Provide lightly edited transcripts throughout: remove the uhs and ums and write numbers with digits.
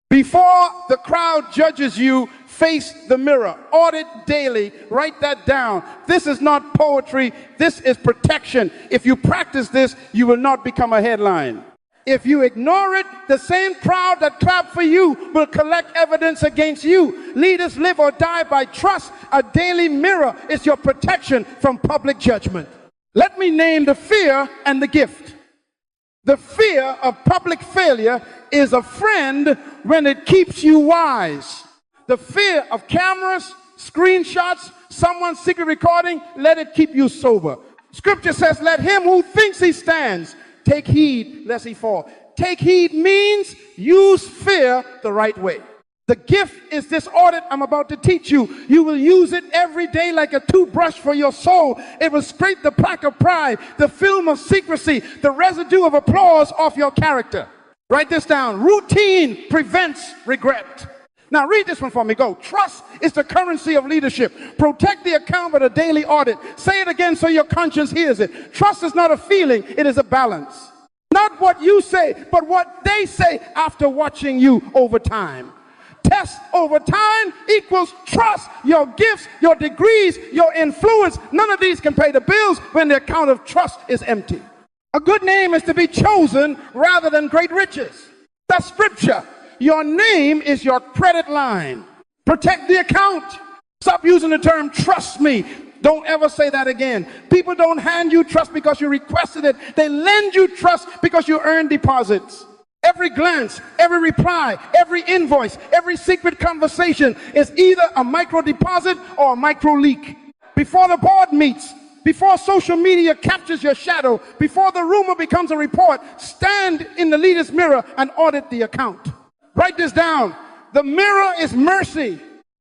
Before the crowd judges you, face the mirror. Audit daily. Write that down. This is not poetry. This is protection. If you practice this, you will not become a headline. If you ignore it, the same crowd that clapped for you will collect evidence against you. Leaders live or die by trust. A daily mirror is your protection from public judgment. Let me name the fear and the gift. The fear of public failure is a friend when it keeps you wise. The fear of cameras, screenshots, someone's secret recording, let it keep you sober. Scripture says, let him who thinks he stands take heed lest he fall. Take heed means use fear the right way. The gift is this audit I'm about to teach you. You will use it every day like a toothbrush for your soul. It will scrape the plaque of pride, the film of secrecy, the residue of applause off your character. Write this down. Routine prevents regret. Now read this one for me. Go. Trust is the currency of leadership. Protect the account with a daily audit. Say it again so your conscience hears it. Trust is not a feeling, it is a balance. Not what you say, but what they say after watching you over time. Test over time equals trust. Your gifts, your degrees, your influence, none of these can pay the bills when the account of trust is empty. A good name is to be chosen rather than great riches. That's scripture. Your name is your credit line. Protect the account. Stop using the term trust me. Don't ever say that again. People don't hand you trust because you requested it. They lend you trust because you earn deposits. Every glance, every reply, every invoice, every secret conversation is either a micro deposit or a micro leak. Before the board meets, before social media captures your shadow, before the rumor becomes a report, stand in the leader's mirror and audit the account. Write this down. The mirror is mercy.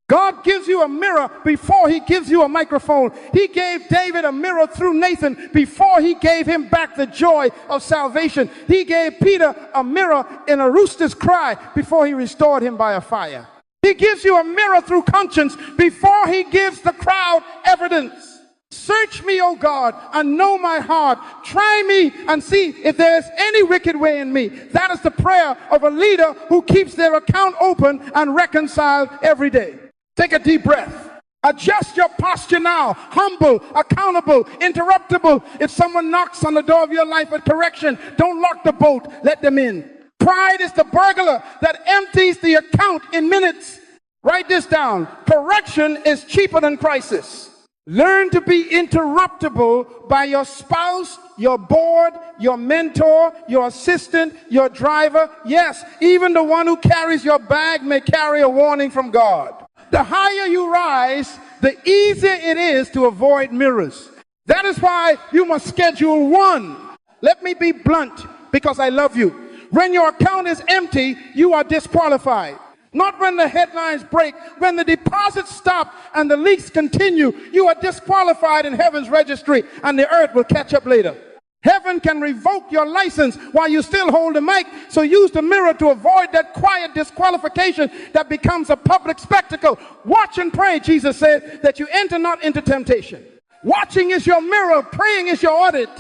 God gives you a mirror before he gives you a microphone. He gave David a mirror through Nathan before he gave him back the joy of salvation. He gave Peter a mirror in a rooster's cry before he restored him by a fire. He gives you a mirror through conscience before he gives the crowd evidence. Search me, O God, and know my heart. Try me and see if there is any wicked way in me. That is the prayer of a leader who keeps their account open and reconciled every day. Take a deep breath. Adjust your posture now. Humble, accountable, interruptible. If someone knocks on the door of your life with correction, don't lock the bolt. Let them in. Pride is the burglar that empties the account in minutes. Write this down. Correction is cheaper than crisis. Learn to be interruptible by your spouse, your board, your mentor, your assistant, your driver. Yes, even the one who carries your bag may carry a warning from God. The higher you rise, the easier it is to avoid mirrors. That is why you must schedule one. Let me be blunt because I love you. When your account is empty, you are disqualified. Not when the headlines break. When the deposits stop and the leaks continue, you are disqualified in heaven's registry, and the earth will catch up later. Heaven can revoke your license while you still hold the mic, so use the mirror to avoid that quiet disqualification that becomes a public spectacle. Watch and pray, Jesus said, that you enter not into temptation. Watching is your mirror, praying is your audit.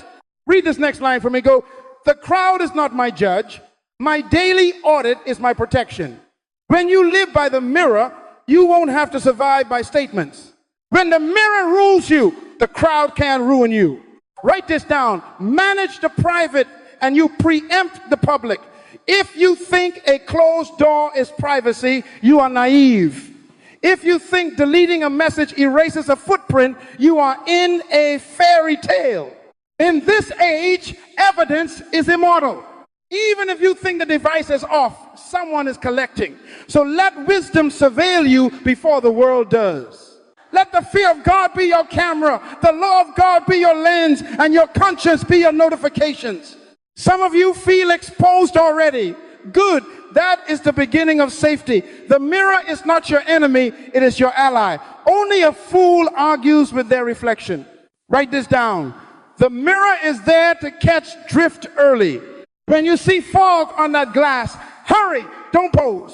Read this next line for me. Go, the crowd is not my judge. My daily audit is my protection. When you live by the mirror, you won't have to survive by statements. When the mirror rules you, the crowd can't ruin you. Write this down. Manage the private and you preempt the public. If you think a closed door is privacy, you are naive. If you think deleting a message erases a footprint, you are in a fairy tale. In this age, evidence is immortal. Even if you think the device is off, someone is collecting. So let wisdom surveil you before the world does. Let the fear of God be your camera, the law of God be your lens, and your conscience be your notifications. Some of you feel exposed already. Good. That is the beginning of safety. The mirror is not your enemy, it is your ally. Only a fool argues with their reflection. Write this down. The mirror is there to catch drift early. When you see fog on that glass, hurry, don't pose.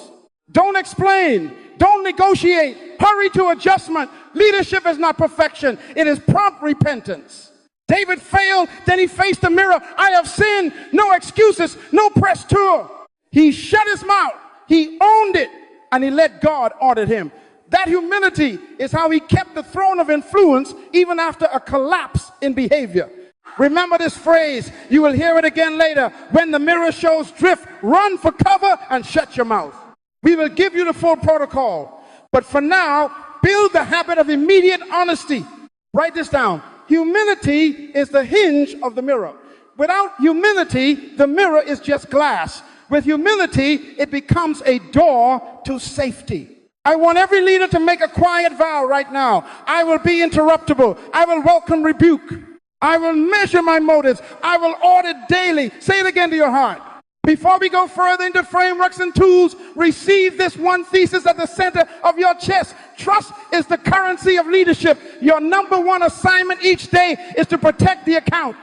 Don't explain, don't negotiate, hurry to adjustment. Leadership is not perfection, it is prompt repentance. David failed, then he faced the mirror. I have sinned, no excuses, no press tour. He shut his mouth He owned it, and he let God audit him. That humility is how he kept the throne of influence even after a collapse in behavior. Remember this phrase. You will hear it again later. When the mirror shows drift, run for cover and shut your mouth. We will give you the full protocol. But for now, build the habit of immediate honesty. Write this down. Humility is the hinge of the mirror. Without humility, the mirror is just glass. With humility, it becomes a door to safety. I want every leader to make a quiet vow right now. I will be interruptible. I will welcome rebuke. I will measure my motives. I will audit daily. Say it again to your heart. Before we go further into frameworks and tools, receive this one thesis at the center of your chest. Trust is the currency of leadership. Your number one assignment each day is to protect the account.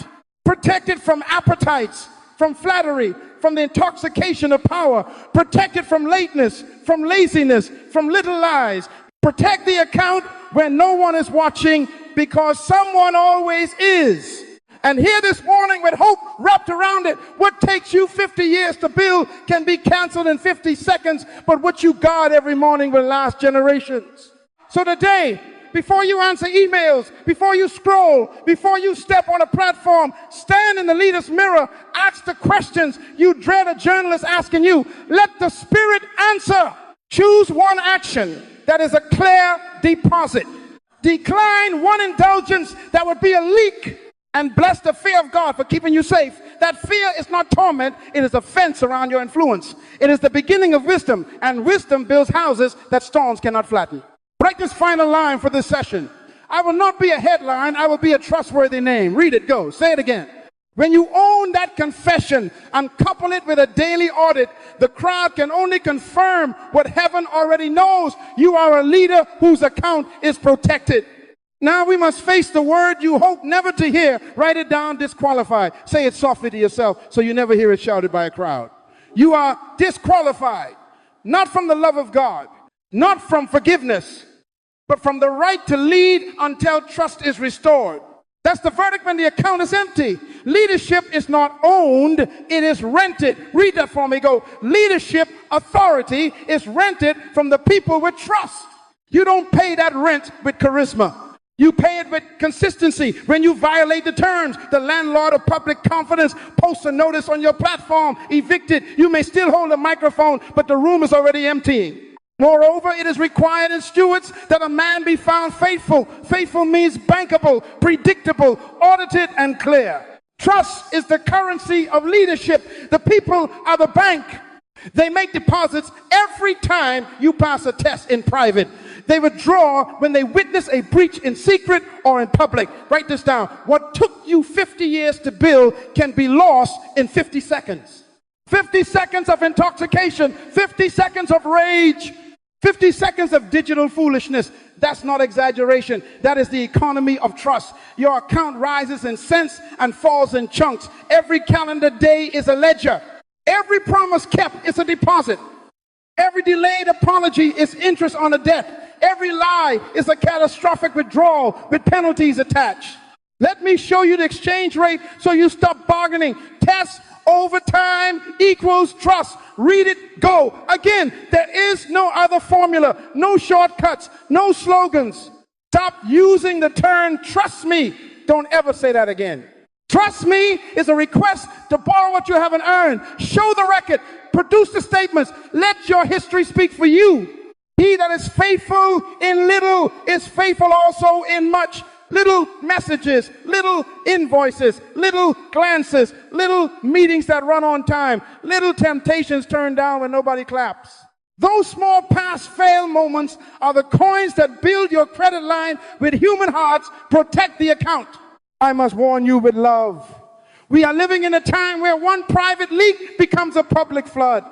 Protect it from appetites, from flattery, from the intoxication of power. Protect it from lateness, from laziness, from little lies. Protect the account when no one is watching, because someone always is. And hear this warning with hope wrapped around it. What takes you 50 years to build can be canceled in 50 seconds, but what you guard every morning will last generations. So today, before you answer emails, before you scroll, before you step on a platform, stand in the leader's mirror, ask the questions you dread a journalist asking you. Let the Spirit answer. Choose one action that is a clear deposit. Decline one indulgence that would be a leak, and bless the fear of God for keeping you safe. That fear is not torment, it is a fence around your influence. It is the beginning of wisdom, and wisdom builds houses that storms cannot flatten. Write this final line for this session. I will not be a headline, I will be a trustworthy name. Read it, go. Say it again. When you own that confession and couple it with a daily audit, the crowd can only confirm what heaven already knows. You are a leader whose account is protected. Now we must face the word you hope never to hear. Write it down, disqualified. Say it softly to yourself so you never hear it shouted by a crowd. You are disqualified, not from the love of God, not from forgiveness, but from the right to lead until trust is restored. That's the verdict when the account is empty. Leadership is not owned, it is rented. Read that for me, go. Leadership authority is rented from the people with trust. You don't pay that rent with charisma. You pay it with consistency. When you violate the terms, the landlord of public confidence posts a notice on your platform, evicted. You may still hold a microphone, but the room is already emptying. Moreover, it is required in stewards that a man be found faithful. Faithful means bankable, predictable, audited, and clear. Trust is the currency of leadership. The people are the bank. They make deposits every time you pass a test in private. They withdraw when they witness a breach in secret or in public. Write this down. What took you 50 years to build can be lost in 50 seconds. 50 seconds of intoxication, 50 seconds of rage, 50 seconds of digital foolishness. That's not exaggeration. That is the economy of trust. Your account rises in cents and falls in chunks. Every calendar day is a ledger. Every promise kept is a deposit. Every delayed apology is interest on a debt. Every lie is a catastrophic withdrawal with penalties attached. Let me show you the exchange rate so you stop bargaining. Test over time equals trust. Read it, go. Again, there is no other formula, no shortcuts, no slogans. Stop using the term trust me. Don't ever say that again. Trust me is a request to borrow what you haven't earned. Show the record. Produce the statements. Let your history speak for you. He that is faithful in little is faithful also in much. Little messages, little invoices, little glances, little meetings that run on time, little temptations turned down when nobody claps. Those small pass-fail moments are the coins that build your credit line with human hearts. Protect the account. I must warn you with love. We are living in a time where one private leak becomes a public flood.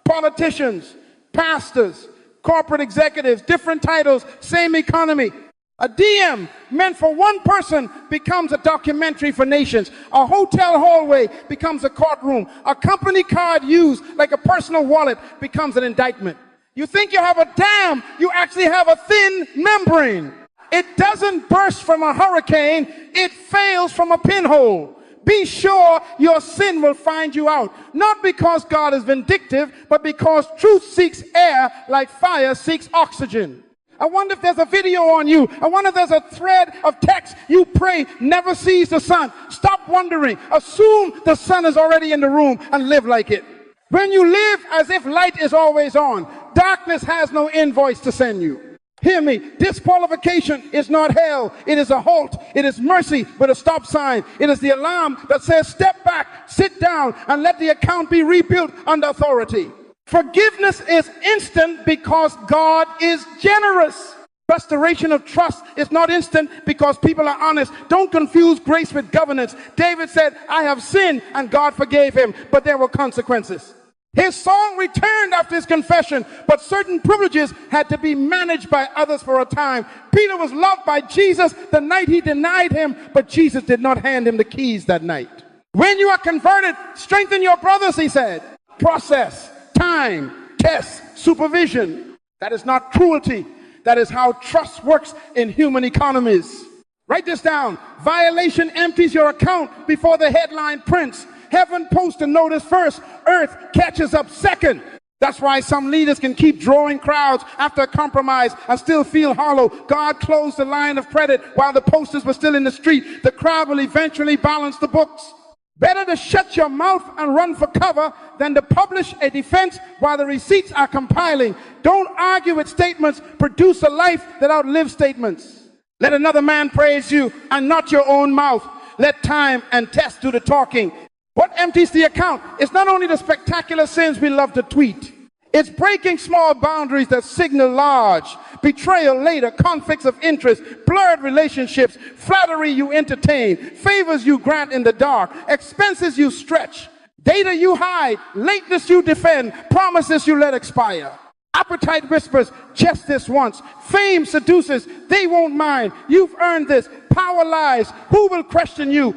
Politicians, pastors, corporate executives, different titles, same economy. A DM meant for one person becomes a documentary for nations. A hotel hallway becomes a courtroom. A company card used like a personal wallet becomes an indictment. You think you have a dam, you actually have a thin membrane. It doesn't burst from a hurricane, it fails from a pinhole. Be sure your sin will find you out. Not because God is vindictive, but because truth seeks air like fire seeks oxygen. I wonder if there's a video on you. I wonder if there's a thread of text. You pray, never sees the sun. Stop wondering. Assume the sun is already in the room and live like it. When you live as if light is always on, darkness has no invoice to send you. Hear me. Disqualification is not hell. It is a halt. It is mercy with a stop sign. It is the alarm that says, step back, sit down, and let the account be rebuilt under authority. Forgiveness is instant because God is generous. Restoration of trust is not instant because people are honest. Don't confuse grace with governance. David said, I have sinned, and God forgave him, but there were consequences. His song returned after his confession, but certain privileges had to be managed by others for a time. Peter was loved by Jesus the night he denied him, but Jesus did not hand him the keys that night. When you are converted, strengthen your brothers, he said. Process, time, test, supervision. That is not cruelty. That is how trust works in human economies. Write this down. Violation empties your account before the headline prints. Heaven posts a notice first. Earth catches up second. That's why some leaders can keep drawing crowds after a compromise and still feel hollow. God closed the line of credit while the posters were still in the street. The crowd will eventually balance the books. Better to shut your mouth and run for cover than to publish a defense while the receipts are compiling. Don't argue with statements. Produce a life that outlives statements. Let another man praise you and not your own mouth. Let time and test do the talking. What empties the account is not only the spectacular sins we love to tweet. It's breaking small boundaries that signal large. Betrayal later, conflicts of interest, blurred relationships, flattery you entertain, favors you grant in the dark, expenses you stretch, data you hide, lateness you defend, promises you let expire. Appetite whispers, just this once. Fame seduces, they won't mind. You've earned this. Power lies, who will question you?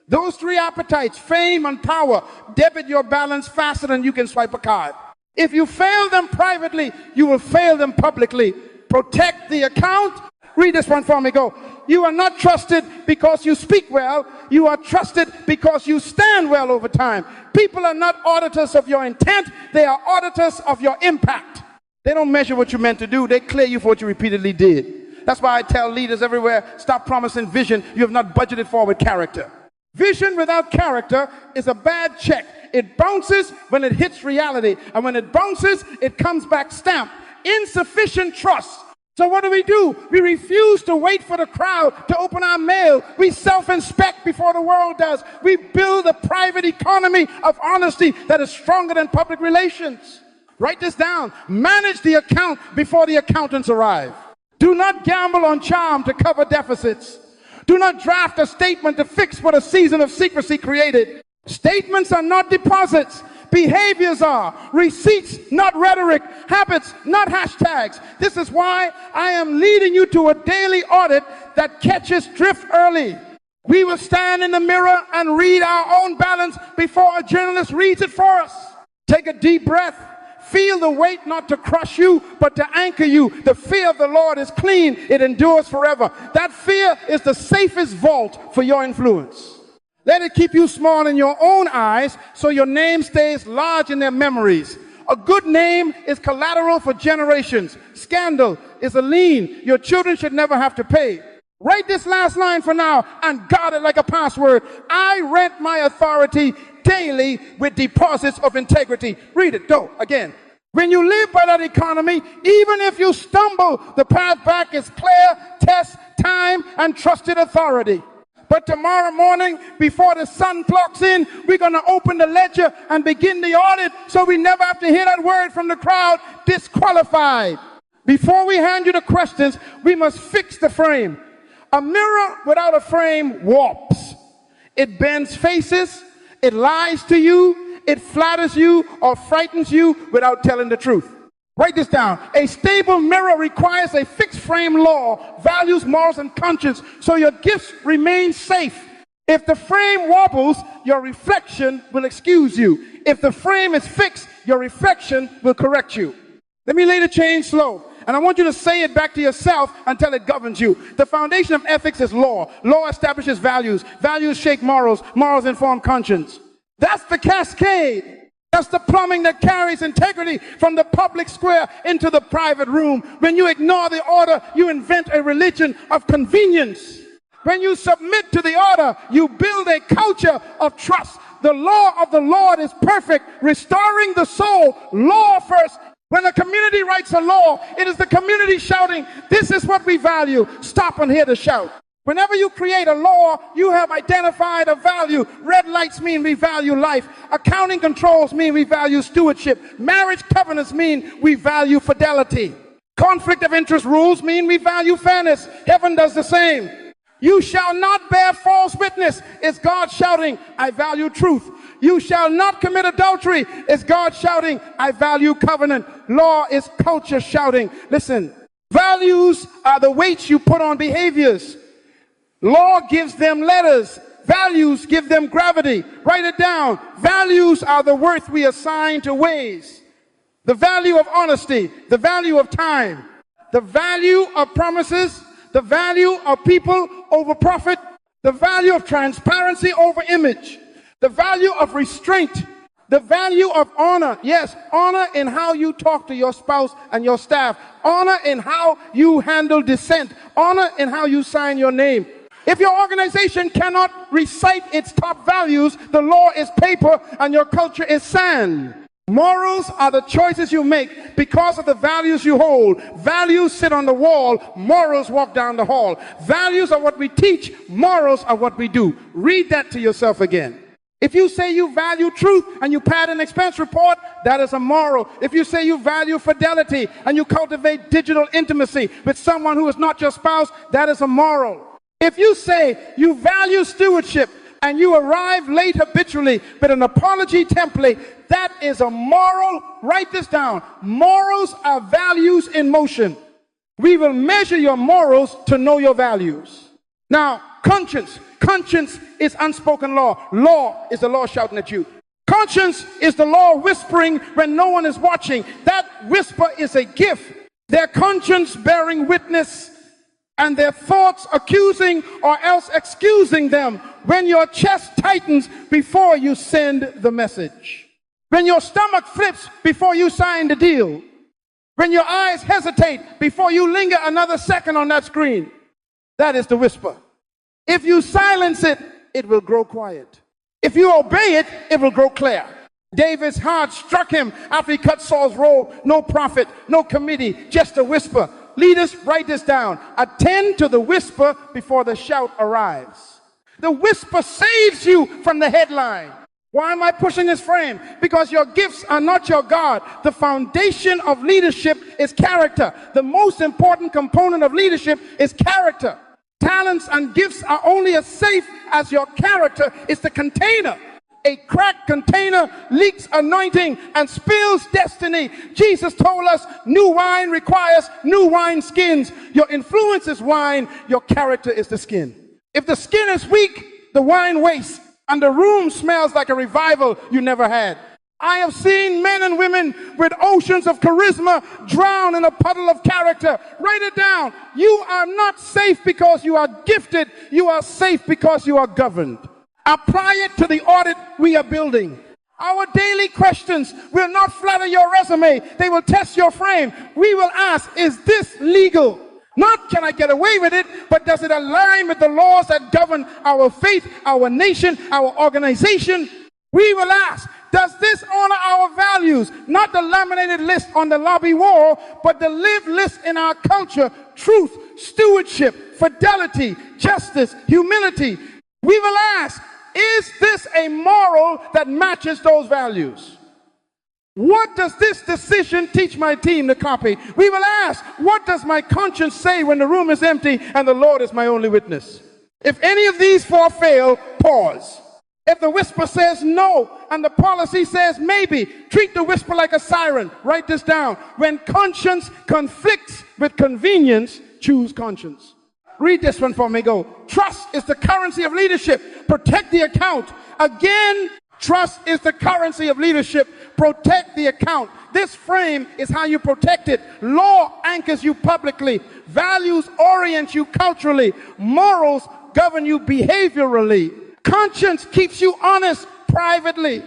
Those three appetites, fame and power, debit your balance faster than you can swipe a card. If you fail them privately, you will fail them publicly. Protect the account. Read this one for me. Go. You are not trusted because you speak well. You are trusted because you stand well over time. People are not auditors of your intent. They are auditors of your impact. They don't measure what you meant to do. They clear you for what you repeatedly did. That's why I tell leaders everywhere, stop promising vision you have not budgeted for with character. Vision without character is a bad check. It bounces when it hits reality. And when it bounces, it comes back stamped. Insufficient trust. So what do? We refuse to wait for the crowd to open our mail. We self-inspect before the world does. We build a private economy of honesty that is stronger than public relations. Write this down. Manage the account before the accountants arrive. Do not gamble on charm to cover deficits. Do not draft a statement to fix what a season of secrecy created. Statements are not deposits. Behaviors are. Receipts, not rhetoric. Habits, not hashtags. This is why I am leading you to a daily audit that catches drift early. We will stand in the mirror and read our own balance before a journalist reads it for us. Take a deep breath. Feel the weight not to crush you, but to anchor you. The fear of the Lord is clean. It endures forever. That fear is the safest vault for your influence. Let it keep you small in your own eyes so your name stays large in their memories. A good name is collateral for generations. Scandal is a lien your children should never have to pay. Write this last line for now and guard it like a password. I rent my authority daily with deposits of integrity. Read it, go, again. When you live by that economy, even if you stumble, the path back is clear, test, time, and trusted authority. But tomorrow morning, before the sun clocks in, we're going to open the ledger and begin the audit so we never have to hear that word from the crowd, disqualified. Before we hand you the questions, we must fix the frame. A mirror without a frame warps. It bends faces. It lies to you, it flatters you, or frightens you without telling the truth. Write this down. A stable mirror requires a fixed frame law, values, morals, and conscience, so your gifts remain safe. If the frame wobbles, your reflection will excuse you. If the frame is fixed, your reflection will correct you. Let me lay the chain slow. And I want you to say it back to yourself until it governs you. The foundation of ethics is law. Law establishes values. Values shape morals. Morals inform conscience. That's the cascade. That's the plumbing that carries integrity from the public square into the private room. When you ignore the order, you invent a religion of convenience. When you submit to the order, you build a culture of trust. The law of the Lord is perfect, restoring the soul. Law first. When a community writes a law, it is the community shouting, this is what we value. Stop and hear the shout. Whenever you create a law, you have identified a value. Red lights mean we value life. Accounting controls mean we value stewardship. Marriage covenants mean we value fidelity. Conflict of interest rules mean we value fairness. Heaven does the same. You shall not bear false witness. It's God shouting, I value truth. You shall not commit adultery. It's God shouting, I value covenant. Law is culture shouting. Listen, values are the weights you put on behaviors. Law gives them letters. Values give them gravity. Write it down. Values are the worth we assign to ways. The value of honesty, the value of time, the value of promises, the value of people over profit, the value of transparency over image, the value of restraint, the value of honor. Yes, honor in how you talk to your spouse and your staff. Honor in how you handle dissent. Honor in how you sign your name. If your organization cannot recite its top values, the law is paper and your culture is sand. Morals are the choices you make because of the values you hold. Values sit on the wall, morals walk down the hall. Values are what we teach, morals are what we do. Read that to yourself again. If you say you value truth and you pad an expense report, that is a moral. If you say you value fidelity and you cultivate digital intimacy with someone who is not your spouse, that is a moral. If you say you value stewardship and you arrive late habitually with an apology template, that is a moral. Write this down. Morals are values in motion. We will measure your morals to know your values. Now, conscience. Conscience is unspoken law. Law is the law shouting at you. Conscience is the law whispering when no one is watching. That whisper is a gift. Their conscience bearing witness and their thoughts accusing or else excusing them when your chest tightens before you send the message. When your stomach flips before you sign the deal. When your eyes hesitate before you linger another second on that screen. That is the whisper. If you silence it, it will grow quiet. If you obey it, it will grow clear. David's heart struck him after he cut Saul's robe. No prophet, no committee, just a whisper. Leaders, write this down. Attend to the whisper before the shout arrives. The whisper saves you from the headline. Why am I pushing this frame? Because your gifts are not your God. The foundation of leadership is character. The most important component of leadership is character. Talents and gifts are only as safe as your character is the container. A cracked container leaks anointing and spills destiny. Jesus told us new wine requires new wine skins. Your influence is wine, your character is the skin. If the skin is weak, the wine wastes, and the room smells like a revival you never had. I have seen men and women with oceans of charisma drown in a puddle of character. Write it down. You are not safe because you are gifted. You are safe because you are governed. Apply it to the audit we are building. Our daily questions will not flatter your resume. They will test your frame. We will ask, is this legal? Not can I get away with it, but does it align with the laws that govern our faith, our nation, our organization? We will ask, does this honor our values? Not the laminated list on the lobby wall, but the lived list in our culture. Truth, stewardship, fidelity, justice, humility. We will ask, is this a moral that matches those values? What does this decision teach my team to copy? We will ask, what does my conscience say when the room is empty and the Lord is my only witness? If any of these four fail, pause. If the whisper says no and the policy says maybe, treat the whisper like a siren. Write this down. When conscience conflicts with convenience, choose conscience. Read this one for me. Go. Trust is the currency of leadership. Protect the account. Again, Trust is the currency of leadership. Protect the account. This frame is how you protect it. Law anchors you publicly. Values orient you culturally. Morals govern you behaviorally. Conscience keeps you honest privately.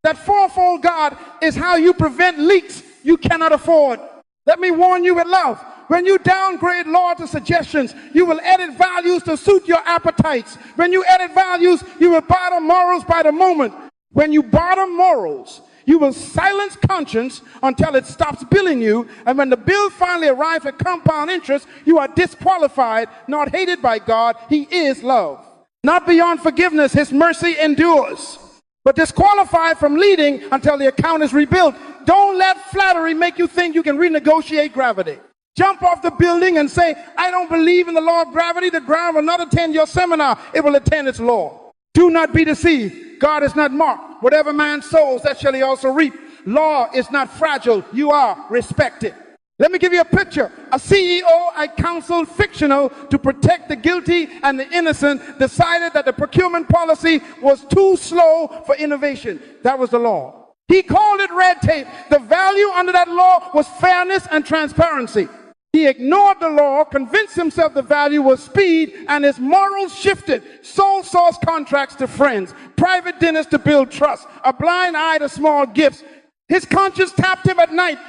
That fourfold God is how you prevent leaks you cannot afford. Let me warn you with love. When you downgrade law to suggestions, you will edit values to suit your appetites. When you edit values, you will bottom morals by the moment. When you bottom morals, you will silence conscience until it stops billing you. And when the bill finally arrives at compound interest, you are disqualified, not hated by God. He is love. Not beyond forgiveness, his mercy endures. But disqualified from leading until the account is rebuilt. Don't let flattery make you think you can renegotiate gravity. Jump off the building and say, I don't believe in the law of gravity. The ground will not attend your seminar. It will attend its law. Do not be deceived. God is not mocked. Whatever man sows, that shall he also reap. Law is not fragile. You are respected. Let me give you a picture. A CEO I counseled, fictional, to protect the guilty and the innocent, decided that the procurement policy was too slow for innovation. That was the law. He called it red tape. The value under that law was fairness and transparency. He ignored the law, convinced himself the value was speed, and his morals shifted. Sole source contracts to friends, private dinners to build trust, a blind eye to small gifts. His conscience tapped him at night.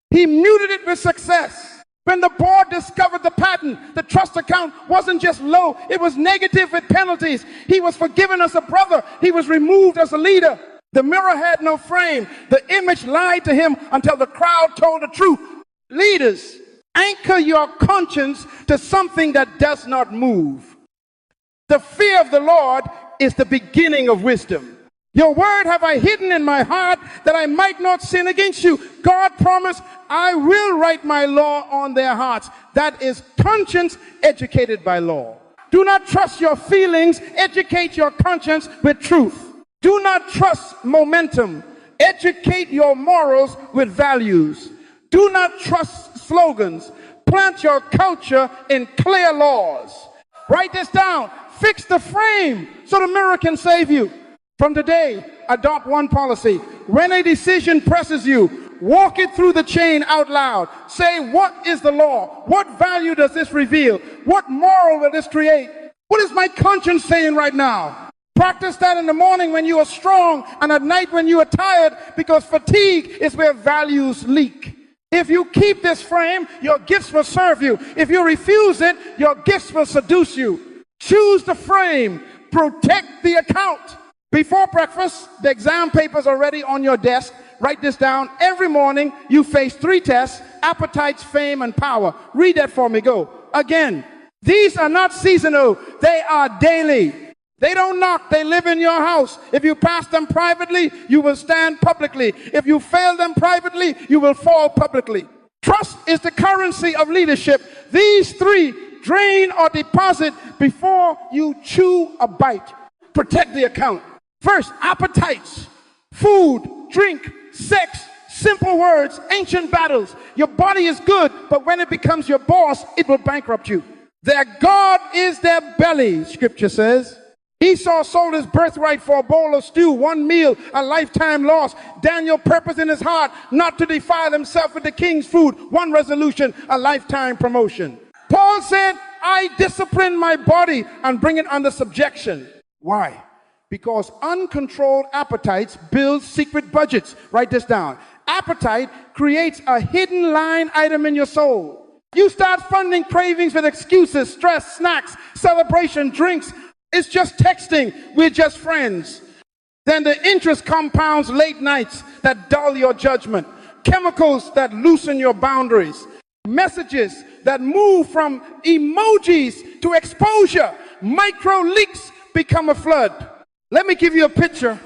He muted it with success. When the board discovered the pattern, the trust account wasn't just low, it was negative with penalties. He was forgiven as a brother. He was removed as a leader. The mirror had no frame. The image lied to him until the crowd told the truth. Leaders, anchor your conscience to something that does not move. The fear of the Lord is the beginning of wisdom. Your word have I hidden in my heart that I might not sin against you. God promised, I will write my law on their hearts. That is conscience educated by law. Do not trust your feelings. Educate your conscience with truth. Do not trust momentum. Educate your morals with values. Do not trust slogans. Plant your culture in clear laws. Write this down. Fix the frame so the mirror can save you. From today, adopt one policy. When a decision presses you, walk it through the chain out loud. Say, what is the law? What value does this reveal? What moral will this create? What is my conscience saying right now? Practice that in the morning when you are strong and at night when you are tired, because fatigue is where values leak. If you keep this frame, your gifts will serve you. If you refuse it, your gifts will seduce you. Choose the frame. Protect the account. Before breakfast, the exam papers are ready on your desk. Write this down. Every morning, you face 3 tests: appetites, fame, and power. Read that for me. Go. Again, these are not seasonal. They are daily. They don't knock. They live in your house. If you pass them privately, you will stand publicly. If you fail them privately, you will fall publicly. Trust is the currency of leadership. These 3, drain or deposit before you chew a bite. Protect the account. First, appetites, food, drink, sex, simple words, ancient battles. Your body is good, but when it becomes your boss, it will bankrupt you. Their God is their belly, scripture says. Esau sold his birthright for a bowl of stew, 1 meal, a lifetime loss. Daniel purposed in his heart not to defile himself with the king's food, 1 resolution, a lifetime promotion. Paul said, I discipline my body and bring it under subjection. Why? Because uncontrolled appetites build secret budgets. Write this down. Appetite creates a hidden line item in your soul. You start funding cravings with excuses, stress, snacks, celebration, drinks. It's just texting. We're just friends. Then the interest compounds late nights that dull your judgment. Chemicals that loosen your boundaries. Messages that move from emojis to exposure. Micro leaks become a flood. Let me give you a picture.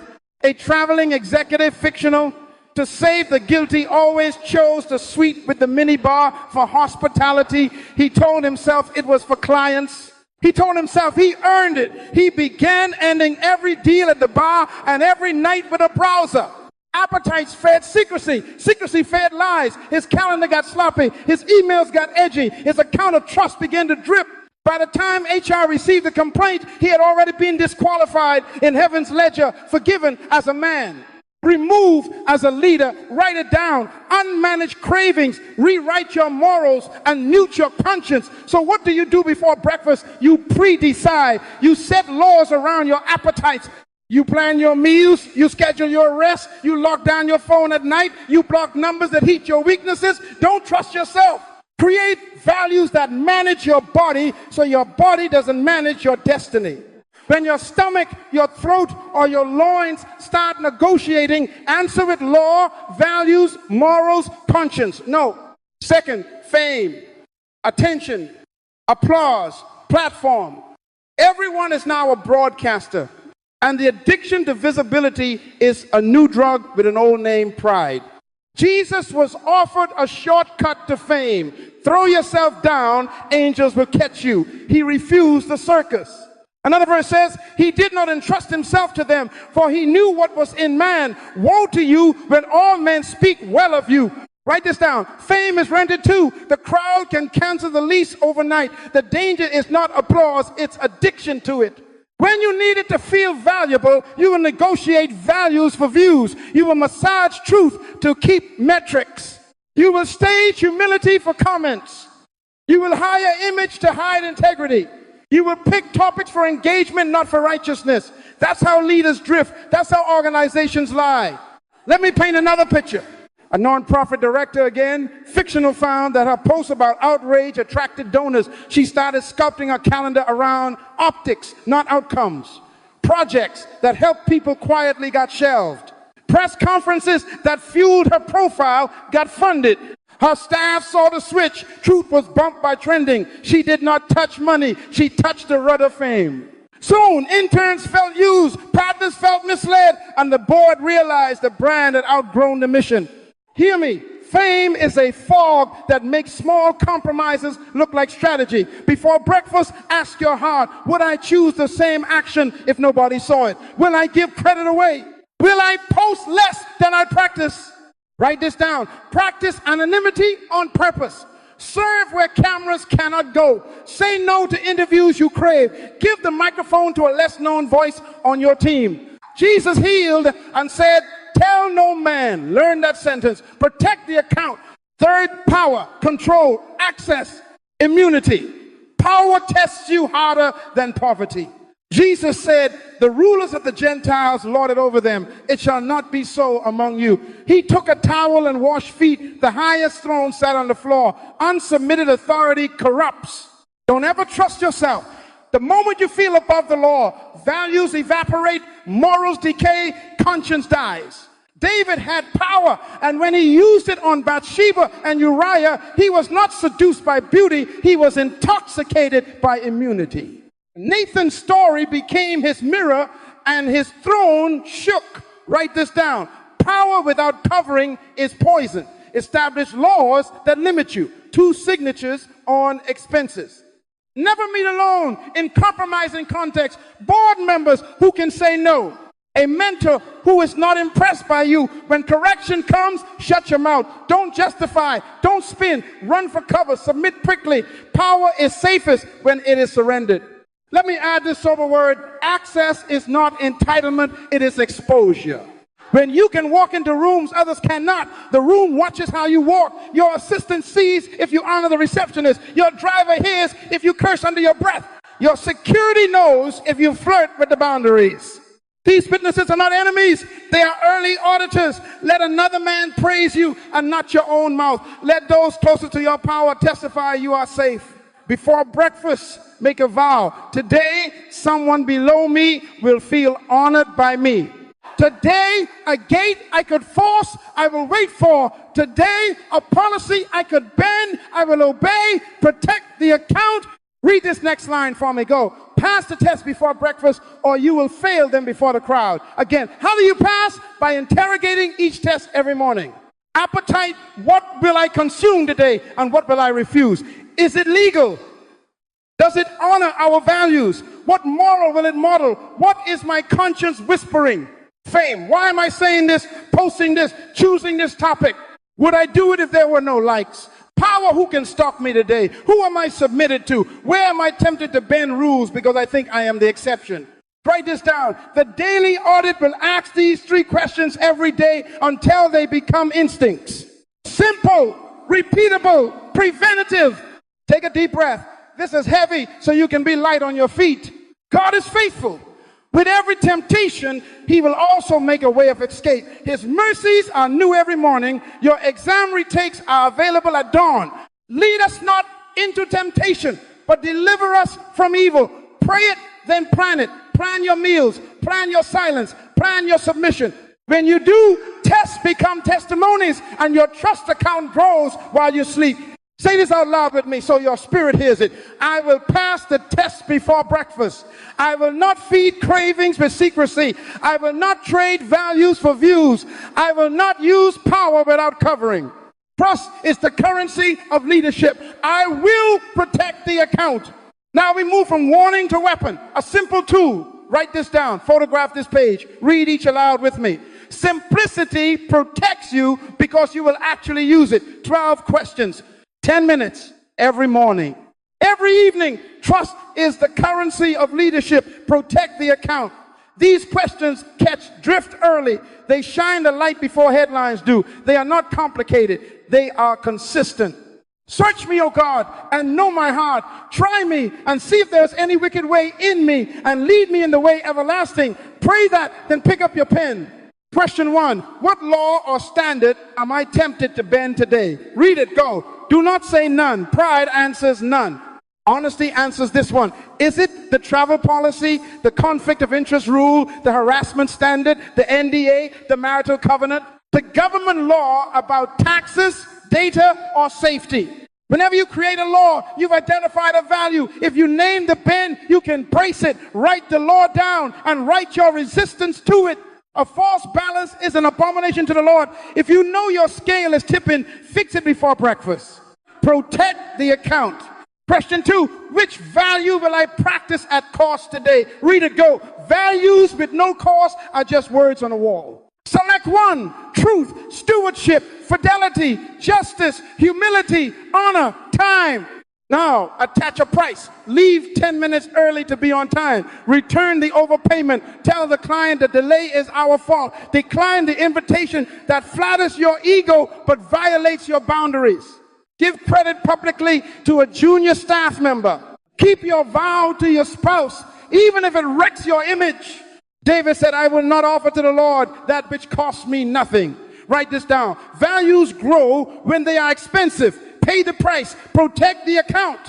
A traveling executive, fictional, to save the guilty, always chose the suite with the minibar for hospitality. He told himself it was for clients. He told himself he earned it. He began ending every deal at the bar and every night with a browser. Appetites fed secrecy. Secrecy fed lies. His calendar got sloppy. His emails got edgy. His account of trust began to drip. By the time HR received the complaint, he had already been disqualified in heaven's ledger, forgiven as a man, removed as a leader. Write it down. Unmanaged cravings, rewrite your morals and mute your conscience. So what do you do before breakfast? You pre-decide. You set laws around your appetites. You plan your meals, you schedule your rest, you lock down your phone at night, you block numbers that hit your weaknesses. Don't trust yourself. Create values that manage your body so your body doesn't manage your destiny. When your stomach, your throat, or your loins start negotiating, answer with law, values, morals, conscience. No. Second, fame, attention, applause, platform. Everyone is now a broadcaster. And the addiction to visibility is a new drug with an old name, pride. Jesus was offered a shortcut to fame. Throw yourself down, angels will catch you. He refused the circus. Another verse says, he did not entrust himself to them, for he knew what was in man. Woe to you when all men speak well of you. Write this down. Fame is rented too. The crowd can cancel the lease overnight. The danger is not applause, it's addiction to it. When you need it to feel valuable, you will negotiate values for views. You will massage truth to keep metrics. You will stage humility for comments. You will hire image to hide integrity. You will pick topics for engagement, not for righteousness. That's how leaders drift. That's how organizations lie. Let me paint another picture. A nonprofit director, again, fictional, found that her posts about outrage attracted donors. She started sculpting her calendar around optics, not outcomes. Projects that helped people quietly got shelved. Press conferences that fueled her profile got funded. Her staff saw the switch. Truth was bumped by trending. She did not touch money. She touched the rudder fame. Soon, interns felt used, partners felt misled, and the board realized the brand had outgrown the mission. Hear me. Fame is a fog that makes small compromises look like strategy. Before breakfast, ask your heart, would I choose the same action if nobody saw it? Will I give credit away? Will I post less than I practice? Write this down. Practice anonymity on purpose. Serve where cameras cannot go. Say no to interviews you crave. Give the microphone to a less known voice on your team. Jesus healed and said, tell no man. Learn that sentence. Protect the account. Third, power, control, access, immunity. Power tests you harder than poverty. Jesus said, the rulers of the Gentiles lord it over them. It shall not be so among you. He took a towel and washed feet. The highest throne sat on the floor. Unsubmitted authority corrupts. Don't ever trust yourself. The moment you feel above the law, values evaporate, morals decay, conscience dies. David had power, and when he used it on Bathsheba and Uriah, he was not seduced by beauty, he was intoxicated by immunity. Nathan's story became his mirror, and his throne shook. Write this down. Power without covering is poison. Establish laws that limit you. 2 signatures on expenses. Never meet alone in compromising context. Board members who can say no. A mentor who is not impressed by you. When correction comes, shut your mouth. Don't justify. Don't spin. Run for cover. Submit quickly. Power is safest when it is surrendered. Let me add this sober word. Access is not entitlement. It is exposure. When you can walk into rooms others cannot, the room watches how you walk. Your assistant sees if you honor the receptionist. Your driver hears if you curse under your breath. Your security knows if you flirt with the boundaries. These witnesses are not enemies. They are early auditors. Let another man praise you and not your own mouth. Let those closer to your power testify you are safe. Before breakfast, make a vow. Today, someone below me will feel honored by me. Today, a gate I could force, I will wait for. Today, a policy I could bend, I will obey. Protect the account. Read this next line for me. Go. Pass the test before breakfast, or you will fail them before the crowd. Again, how do you pass? By interrogating each test every morning. Appetite, what will I consume today, and what will I refuse? Is it legal? Does it honor our values? What moral will it model? What is my conscience whispering? Fame. Why am I saying this, posting this, choosing this topic? Would I do it if there were no likes? Power. power, who can stop me today? Who am I submitted to? Where am I tempted to bend rules because I think I am the exception? Write this down. The daily audit will ask these 3 questions every day until they become instincts. Simple, repeatable, preventative. Take a deep breath. This is heavy, so you can be light on your feet. God is faithful. With every temptation, he will also make a way of escape. His mercies are new every morning. Your exam retakes are available at dawn. Lead us not into temptation, but deliver us from evil. Pray it, then plan it. Plan your meals, plan your silence, plan your submission. When you do, tests become testimonies, and your trust account grows while you sleep. Say this out loud with me so your spirit hears it. I will pass the test before breakfast. I will not feed cravings with secrecy. I will not trade values for views. I will not use power without covering. Trust is the currency of leadership. I will protect the account. Now we move from warning to weapon. A simple tool. Write this down. Photograph this page. Read each aloud with me. Simplicity protects you because you will actually use it. 12 questions. 10 minutes every morning. Every evening. Trust is the currency of leadership. Protect the account. These questions catch drift early. They shine the light before headlines do. They are not complicated. They are consistent. Search me, O God, and know my heart. Try me and see if there's any wicked way in me, and lead me in the way everlasting. Pray that, then pick up your pen. Question 1. What law or standard am I tempted to bend today? Read it, go. Do not say none. Pride answers none. Honesty answers this one. Is it the travel policy, the conflict of interest rule, the harassment standard, the NDA, the marital covenant, the government law about taxes, data, or safety? Whenever you create a law, you've identified a value. If you name the pen, you can brace it. Write the law down and write your resistance to it. A false balance is an abomination to the Lord. If you know your scale is tipping, fix it before breakfast. Protect the account. Question 2, which value will I practice at cost today? Read it, go. Values with no cost are just words on a wall. Select 1, truth, stewardship, fidelity, justice, humility, honor, time. Now, attach a price. Leave 10 minutes early to be on time. Return the overpayment. Tell the client the delay is our fault. Decline the invitation that flatters your ego but violates your boundaries. Give credit publicly to a junior staff member. Keep your vow to your spouse, even if it wrecks your image. David said, I will not offer to the Lord that which costs me nothing. Write this down. Values grow when they are expensive. Pay the price. Protect the account.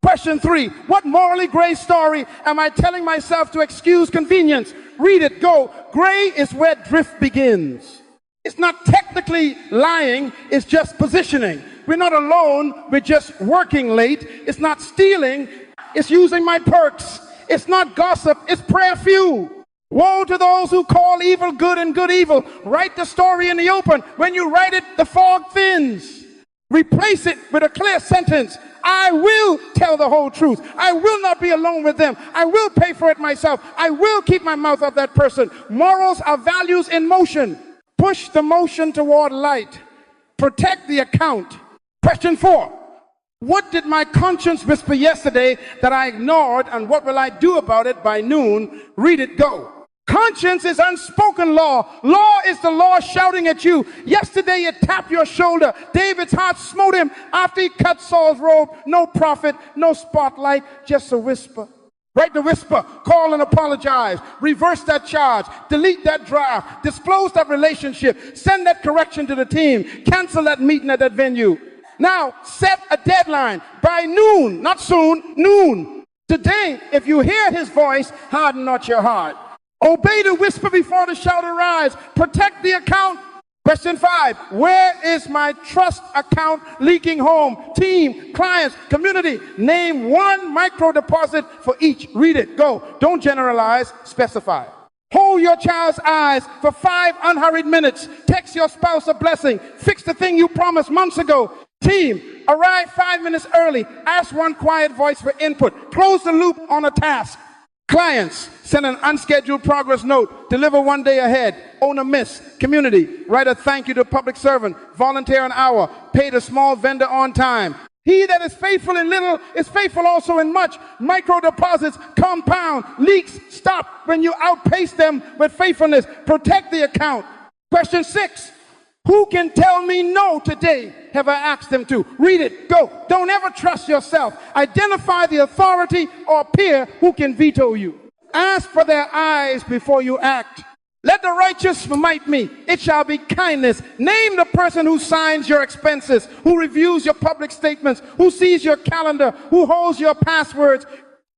Question 3. What morally gray story am I telling myself to excuse convenience? Read it, go. Gray is where drift begins. It's not technically lying, it's just positioning. We're not alone, we're just working late. It's not stealing, it's using my perks. It's not gossip, it's prayer fuel. Woe to those who call evil good and good evil. Write the story in the open. When you write it, the fog thins. Replace it with a clear sentence. I will tell the whole truth. I will not be alone with them. I will pay for it myself. I will keep my mouth off that person. Morals are values in motion. Push the motion toward light. Protect the account. Question 4. What did my conscience whisper yesterday that I ignored, and what will I do about it by noon? Read it, go. Conscience is unspoken law. Law is the law shouting at you. Yesterday it tapped your shoulder. David's heart smote him after he cut Saul's robe. No prophet, no spotlight, just a whisper. Write the whisper, call and apologize, reverse that charge, delete that draft, disclose that relationship, send that correction to the team, cancel that meeting at that venue. Now, set a deadline by noon, not soon, noon. Today, if you hear his voice, harden not your heart. Obey the whisper before the shout arise. Protect the account. Question 5. Where is my trust account leaking home? Team, clients, community. Name one micro deposit for each. Read it. Go. Don't generalize. Specify. Hold your child's eyes for 5 unhurried minutes. Text your spouse a blessing. Fix the thing you promised months ago. Team, arrive 5 minutes early. Ask one quiet voice for input. Close the loop on a task. Clients, send an unscheduled progress note, deliver 1 day ahead, own a miss. Community, write a thank you to a public servant, volunteer an hour, pay the small vendor on time. He that is faithful in little is faithful also in much. Micro deposits compound. Leaks stop when you outpace them with faithfulness. Protect the account. Question 6. Who can tell me no today? Have I asked them to? Read it. Go. Don't ever trust yourself. Identify the authority or peer who can veto you. Ask for their eyes before you act. Let the righteous smite me. It shall be kindness. Name the person who signs your expenses, who reviews your public statements, who sees your calendar, who holds your passwords,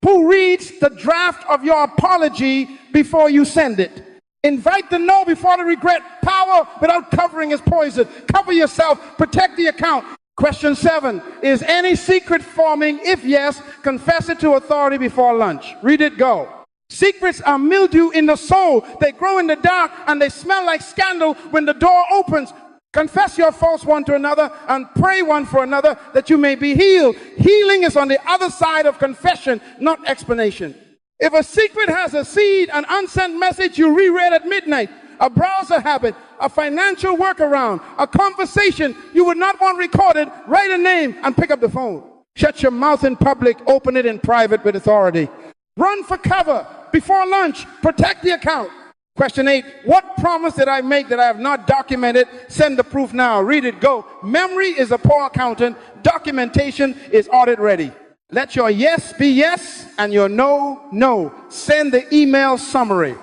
who reads the draft of your apology before you send it. Invite the no before the regret. Power without covering is poison. Cover yourself. Protect the account. Question 7. Is any secret forming? If yes, confess it to authority before lunch. Read it. Go. Secrets are mildew in the soul. They grow in the dark and they smell like scandal when the door opens. Confess your faults one to another and pray one for another that you may be healed. Healing is on the other side of confession, not explanation. If a secret has a seed, an unsent message you reread at midnight, a browser habit, a financial workaround, a conversation you would not want recorded, write a name and pick up the phone. Shut your mouth in public, open it in private with authority. Run for cover before lunch, protect the account. Question 8, what promise did I make that I have not documented? Send the proof now. Read it. Go. Memory is a poor accountant. Documentation is audit ready. Let your yes be yes and your no, no. Send the email summary.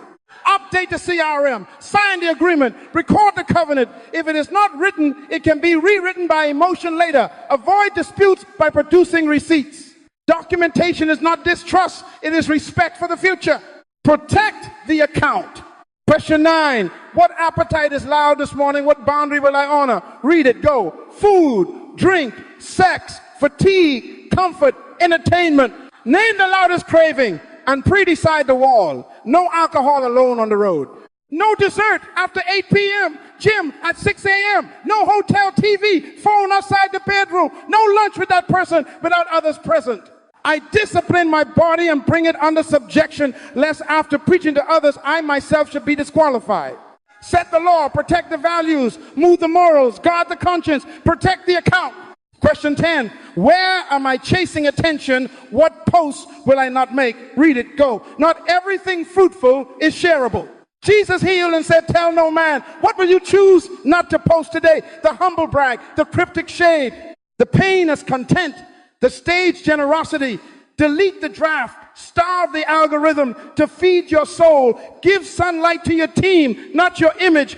Update the CRM. Sign the agreement. Record the covenant. If it is not written, it can be rewritten by emotion later. Avoid disputes by producing receipts. Documentation is not distrust. It is respect for the future. Protect the account. Question 9. What appetite is loud this morning? What boundary will I honor? Read it. Go. Food, drink, sex, fatigue, comfort, entertainment. Name the loudest craving and pre-decide the wall. No alcohol alone on the road. No dessert after 8 p.m. Gym at 6 a.m. No hotel TV, phone outside the bedroom. No lunch with that person without others present. I discipline my body and bring it under subjection, lest after preaching to others, I myself should be disqualified. Set the law, protect the values, move the morals, guard the conscience, protect the account. Question 10, where am I chasing attention? What posts will I not make? Read it. Go. Not everything fruitful is shareable. Jesus healed and said, tell no man. What will you choose not to post today? The humble brag, the cryptic shade, the pain as content, the stage generosity. Delete the draft, starve the algorithm to feed your soul. Give sunlight to your team, not your image.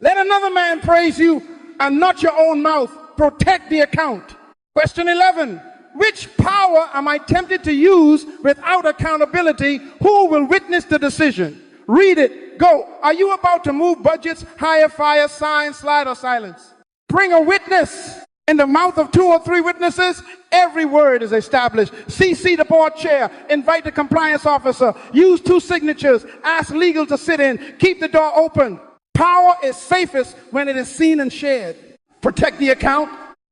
Let another man praise you and not your own mouth. Protect the account. Question 11. Which power am I tempted to use without accountability? Who will witness the decision? Read it. Go. Are you about to move budgets, hire, fire, sign, slide, or silence? Bring a witness. In the mouth of 2 or 3 witnesses, every word is established. CC the board chair. Invite the compliance officer. Use 2 signatures. Ask legal to sit in. Keep the door open. Power is safest when it is seen and shared. Protect the account.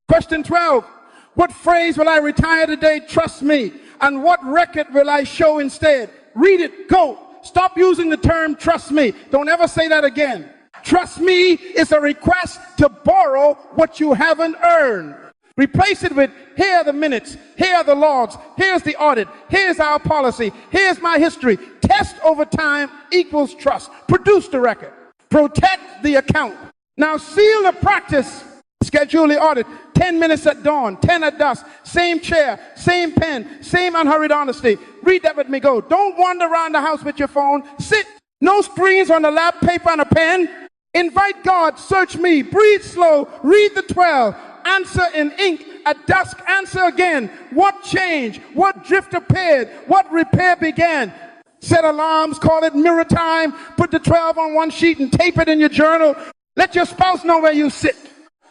Question 12. What phrase will I retire today? Trust me. And what record will I show instead? Read it. Go. Stop using the term trust me. Don't ever say that again. Trust me is a request to borrow what you haven't earned. Replace it with, here are the minutes, here are the logs, here's the audit, here's our policy, here's my history. Test over time equals trust. Produce the record. Protect the account. Now seal the practice. Schedule the audit. 10 minutes at dawn, 10 at dusk. Same chair, same pen, same unhurried honesty. Read that with me. Go. Don't wander around the house with your phone. Sit. No screens on the lap, paper and a pen. Invite God. Search me. Breathe slow. Read the 12. Answer in ink. At dusk, answer again. What changed? What drift appeared? What repair began? Set alarms. Call it mirror time. Put the 12 on one sheet and tape it in your journal. Let your spouse know where you sit.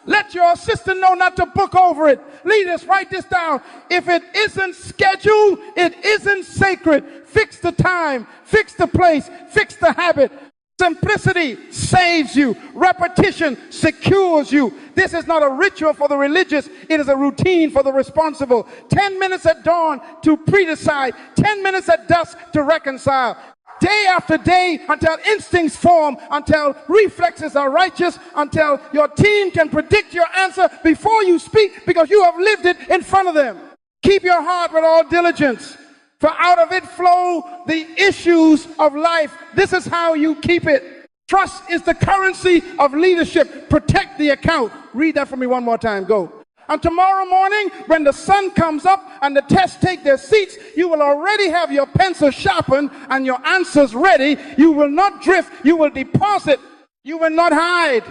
Let your assistant know not to book over it. Leaders, write this down. If it isn't scheduled, it isn't sacred. Fix the time, fix the place, fix the habit. Simplicity saves you. Repetition secures you. This is not a ritual for the religious. It is a routine for the responsible. 10 minutes at dawn to pre-decide. 10 minutes at dusk to reconcile. Day after day until instincts form, until reflexes are righteous, until your team can predict your answer before you speak because you have lived it in front of them. Keep your heart with all diligence, for out of it flow the issues of life. This is how you keep it. Trust is the currency of leadership. Protect the account. Read that for me one more time. Go. And tomorrow morning, when the sun comes up and the tests take their seats, you will already have your pencil sharpened and your answers ready. You will not drift. You will deposit. You will not hide.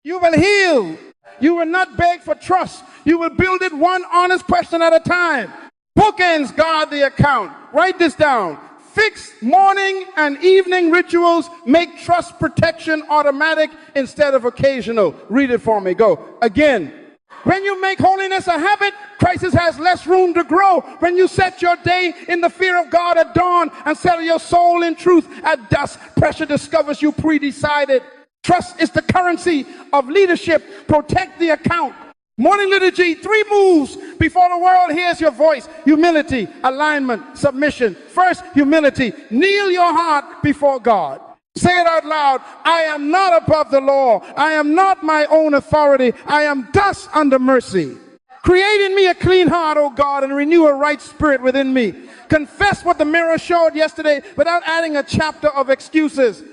You will heal. You will not beg for trust. You will build it one honest question at a time. Bookends guard the account. Write this down. Fixed morning and evening rituals make trust protection automatic instead of occasional. Read it for me. Go. Again. When you make holiness a habit, crisis has less room to grow. When you set your day in the fear of God at dawn and settle your soul in truth at dusk, pressure discovers you pre-decided. Trust is the currency of leadership. Protect the account. Morning liturgy, 3 moves before the world hears your voice. Humility, alignment, submission. First, humility. Kneel your heart before God. Say it out loud. I am not above the law. I am not my own authority. I am thus under mercy. Create in me a clean heart, O God, and renew a right spirit within me. Confess what the mirror showed yesterday without adding a chapter of excuses.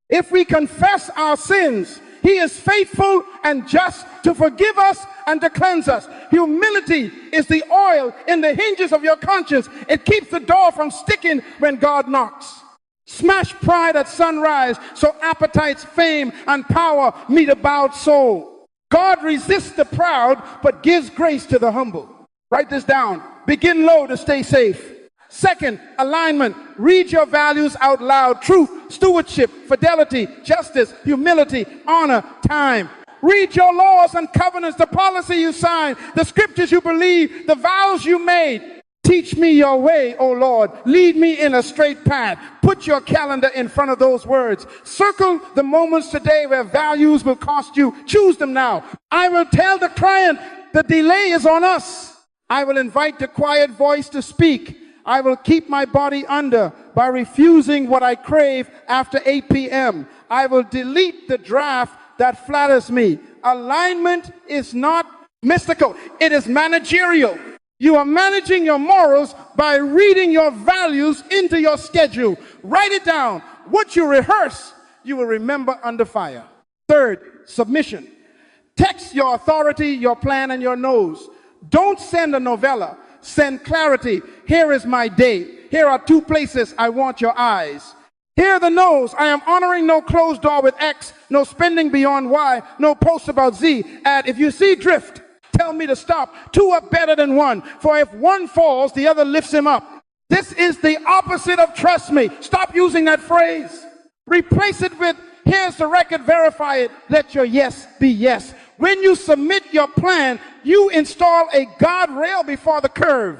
If we confess our sins, He is faithful and just to forgive us and to cleanse us. Humility is the oil in the hinges of your conscience. It keeps the door from sticking when God knocks. Smash pride at sunrise so appetites, fame, and power meet a bowed soul. God resists the proud but gives grace to the humble. Write this down. Begin low to stay safe. Second, alignment. Read your values out loud. Truth, stewardship, fidelity, justice, humility, honor, time. Read your laws and covenants, the policy you signed, the scriptures you believe, the vows you made. Teach me your way, O Lord. Lead me in a straight path. Put your calendar in front of those words. Circle the moments today where values will cost you. Choose them now. I will tell the client the delay is on us. I will invite the quiet voice to speak. I will keep my body under by refusing what I crave after 8 p.m. I will delete the draft that flatters me. Alignment is not mystical. It is managerial. You are managing your morals by reading your values into your schedule. Write it down. What you rehearse, you will remember under fire. Third, submission. Text your authority, your plan, and your no's. Don't send a novella. Send clarity. Here is my day. Here are 2 places I want your eyes. Here are the no's. I am honoring no closed door with X, no spending beyond Y, no post about Z. Add, if you see drift, tell me to stop. 2 are better than 1. For if one falls, the other lifts him up. This is the opposite of trust me. Stop using that phrase. Replace it with, here's the record, verify it. Let your yes be yes. When you submit your plan, you install a guardrail before the curve.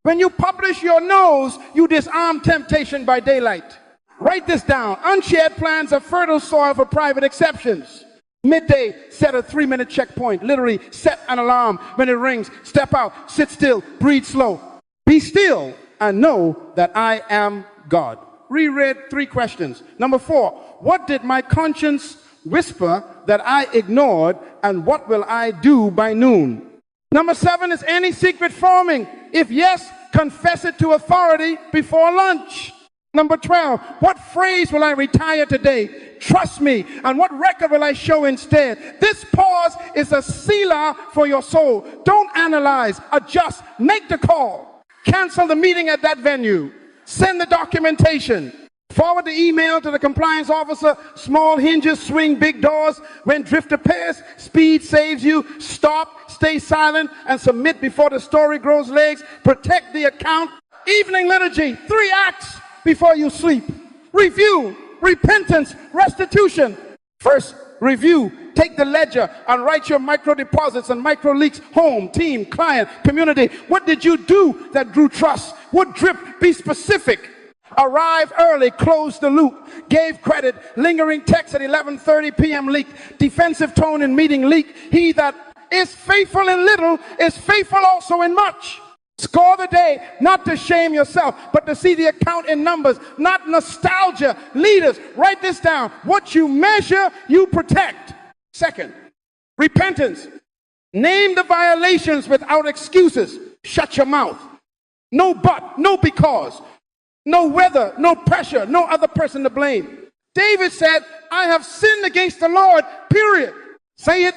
When you publish your no's, you disarm temptation by daylight. Write this down. Unshared plans are fertile soil for private exceptions. Midday, set a 3-minute checkpoint. Literally, set an alarm. When it rings, step out, sit still, breathe slow. Be still and know that I am God. Reread 3 questions. Number 4, what did my conscience whisper that I ignored, and what will I do by noon? Number 7, is any secret forming? If yes, confess it to authority before lunch. Number 12, what phrase will I retire today? Trust me. And what record will I show instead? This pause is a sealer for your soul. Don't analyze, adjust, make the call. Cancel the meeting at that venue. Send the documentation. Forward the email to the compliance officer. Small hinges swing big doors. When drift appears, speed saves you. Stop, stay silent, and submit before the story grows legs. Protect the account. Evening liturgy, 3 acts before you sleep. Review, repentance, restitution. First, review. Take the ledger and write your micro deposits and micro leaks. Home, team, client, community. What did you do that drew trust? What dripped? Be specific. Arrived early, closed the loop, gave credit, lingering text at 11:30 p.m. leak, defensive tone in meeting leak. He that is faithful in little is faithful also in much. Score the day, not to shame yourself, but to see the account in numbers, not nostalgia. Leaders, write this down. What you measure, you protect. Second, repentance. Name the violations without excuses. Shut your mouth. No but, no because, no whether, no pressure, no other person to blame. David said, I have sinned against the Lord, period. Say it.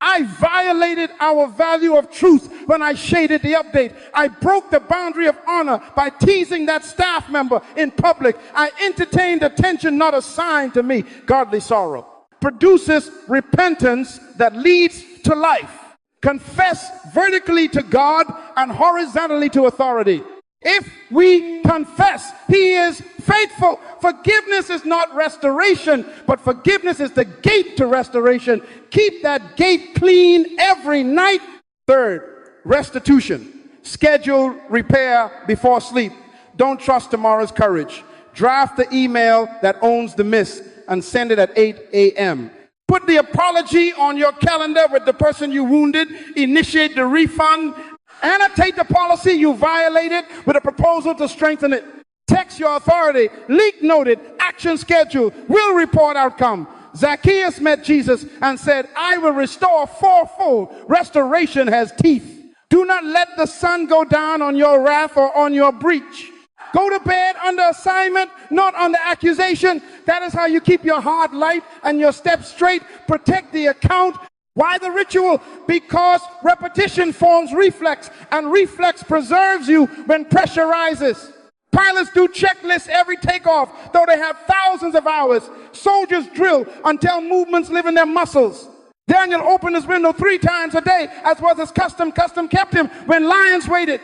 I violated our value of truth when I shaded the update. I broke the boundary of honor by teasing that staff member in public. I entertained attention not assigned to me. Godly sorrow produces repentance that leads to life. Confess vertically to God and horizontally to authority. If we confess, He is faithful. Forgiveness is not restoration, but forgiveness is the gate to restoration. Keep that gate clean every night. Third, restitution. Schedule repair before sleep. Don't trust tomorrow's courage. Draft the email that owns the miss and send it at 8 a.m. Put the apology on your calendar with the person you wounded. Initiate the refund. Annotate the policy you violated with a proposal to strengthen it. Text your authority. Leak noted. Action schedule. Will report outcome. Zacchaeus met Jesus and said, I will restore fourfold. Restoration has teeth. Do not let the sun go down on your wrath or on your breach. Go to bed under assignment, not under accusation. That is how you keep your heart light and your steps straight. Protect the account. Why the ritual? Because repetition forms reflex, and reflex preserves you when pressure rises. Pilots do checklists every takeoff, though they have thousands of hours. Soldiers drill until movements live in their muscles. Daniel opened his window 3 times a day, as was his custom. Custom kept him when lions waited.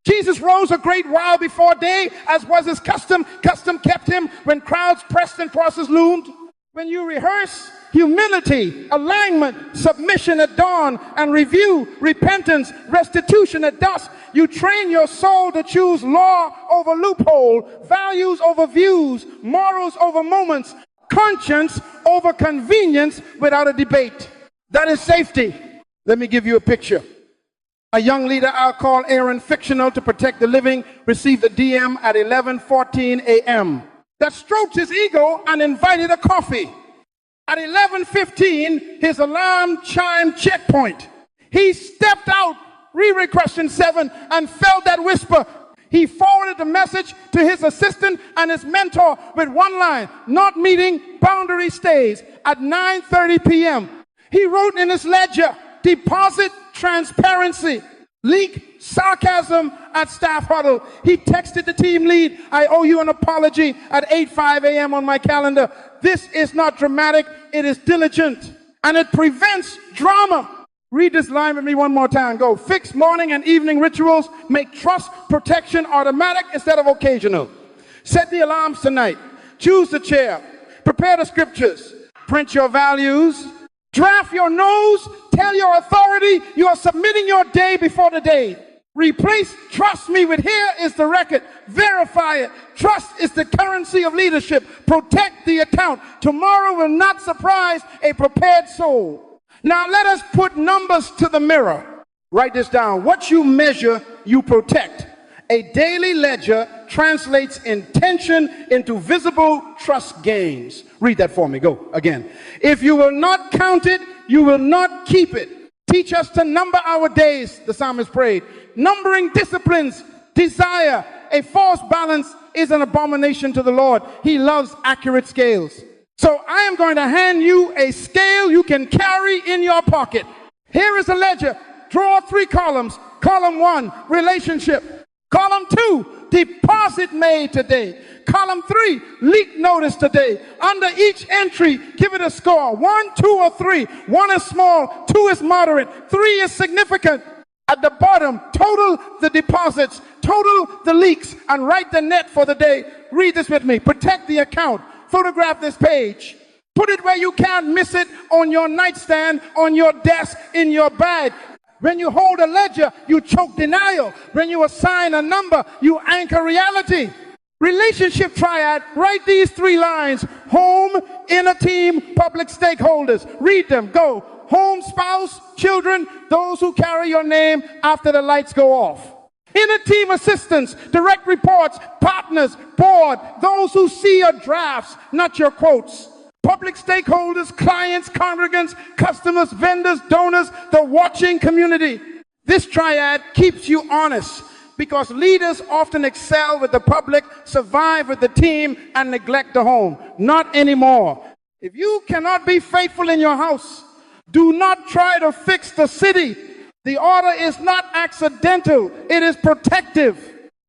Jesus rose a great while before day, as was his custom. Custom kept him when crowds pressed and crosses loomed. When you rehearse, humility, alignment, submission at dawn, and review, repentance, restitution at dusk. You train your soul to choose law over loophole, values over views, morals over moments, conscience over convenience without a debate. That is safety. Let me give you a picture. A young leader I'll call Aaron Fictional to protect the living received a DM at 11:14 a.m. that stroked his ego and invited a coffee. At 11:15, his alarm chimed checkpoint. He stepped out, reread question 7, and felt that whisper. He forwarded the message to his assistant and his mentor with one line: not meeting, boundary stays. At 9:30 p.m., he wrote in his ledger, deposit transparency, leak sarcasm at staff huddle. He texted the team lead, I owe you an apology, at 8:05 a.m. on my calendar. This is not dramatic, it is diligent, and it prevents drama. Read this line with me one more time. Go. Fix morning and evening rituals. Make trust protection automatic instead of occasional. Set the alarms tonight. Choose the chair. Prepare the scriptures. Print your values. Draft your no's. Tell your authority you are submitting your day before the day. Replace trust me with here is the record. Verify it. Trust is the currency of leadership. Protect the account. Tomorrow will not surprise a prepared soul. Now let us put numbers to the mirror. Write this down. What you measure, you protect. A daily ledger translates intention into visible trust gains. Read that for me. Go again. If you will not count it, you will not keep it. Teach us to number our days, the psalmist prayed. Numbering disciplines, desire. A false balance is an abomination to the Lord. He loves accurate scales. So I am going to hand you a scale you can carry in your pocket. Here is a ledger. Draw 3 columns. Column 1, relationship. Column 2, deposit made today. Column 3, leak notice today. Under each entry, give it a score. 1, 2, or 3. 1 is small, 2 is moderate, 3 is significant. At the bottom, total the deposits, total the leaks, and write the net for the day. Read this with me. Protect the account. Photograph this page. Put it where you can't miss it, on your nightstand, on your desk, in your bag. When you hold a ledger, you choke denial. When you assign a number, you anchor reality. Relationship triad, write these 3 lines. Home, inner team, public stakeholders. Read them, go. Home, spouse, children, those who carry your name after the lights go off. Inner team assistants, direct reports, partners, board, those who see your drafts, not your quotes. Public stakeholders, clients, congregants, customers, vendors, donors, the watching community. This triad keeps you honest because leaders often excel with the public, survive with the team, and neglect the home. Not anymore. If you cannot be faithful in your house, do not try to fix the city. The order is not accidental, it is protective.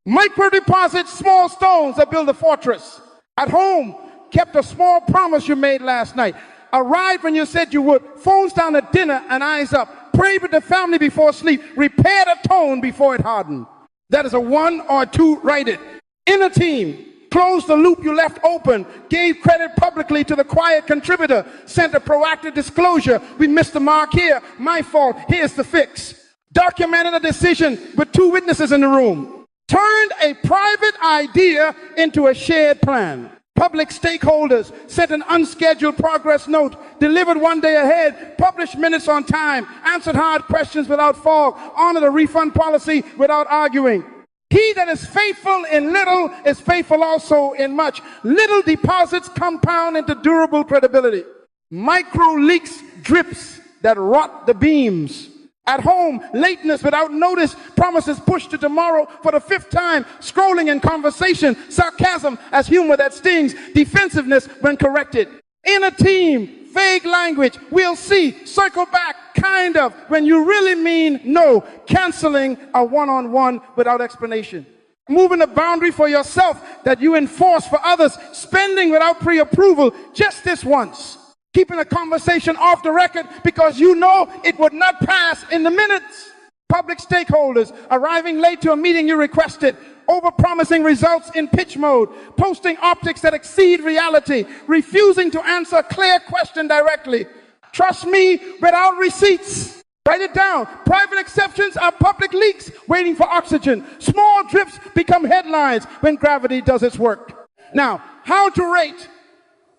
Micro deposits, small stones that build a fortress. At home, kept a small promise you made last night. Arrived when you said you would. Phones down at dinner and eyes up. Prayed with the family before sleep. Repaired a tone before it hardened. That is a 1 or 2, write it. Inner team. Closed the loop you left open, gave credit publicly to the quiet contributor, sent a proactive disclosure. We missed the mark here. My fault. Here's the fix. Documented a decision with 2 witnesses in the room. Turned a private idea into a shared plan. Public stakeholders sent an unscheduled progress note, delivered 1 day ahead, published minutes on time, answered hard questions without fog, honored a refund policy without arguing. He that is faithful in little is faithful also in much. Little deposits compound into durable credibility. Micro leaks, drips that rot the beams. At home, lateness without notice, promises pushed to tomorrow for the 5th time, scrolling in conversation, sarcasm as humor that stings, defensiveness when corrected. In a team, vague language, we'll see, circle back, kind of, when you really mean no, canceling a one-on-one without explanation. Moving a boundary for yourself that you enforce for others, spending without pre-approval, just this once. Keeping a conversation off the record because you know it would not pass in the minutes. Public stakeholders arriving late to a meeting you requested, over-promising results in pitch mode, posting optics that exceed reality, refusing to answer a clear question directly. Trust me without receipts. Write it down. Private exceptions are public leaks waiting for oxygen. Small drips become headlines when gravity does its work. Now, how to rate?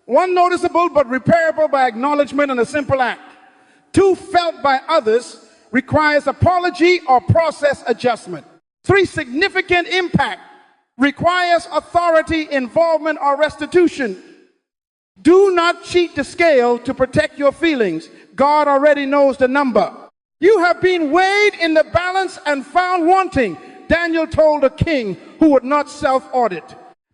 1 noticeable but repairable by acknowledgement and a simple act. 2 felt by others requires apology or process adjustment. 3 significant impact requires authority, involvement, or restitution. Do not cheat the scale to protect your feelings. God already knows the number. You have been weighed in the balance and found wanting, Daniel told a king who would not self-audit.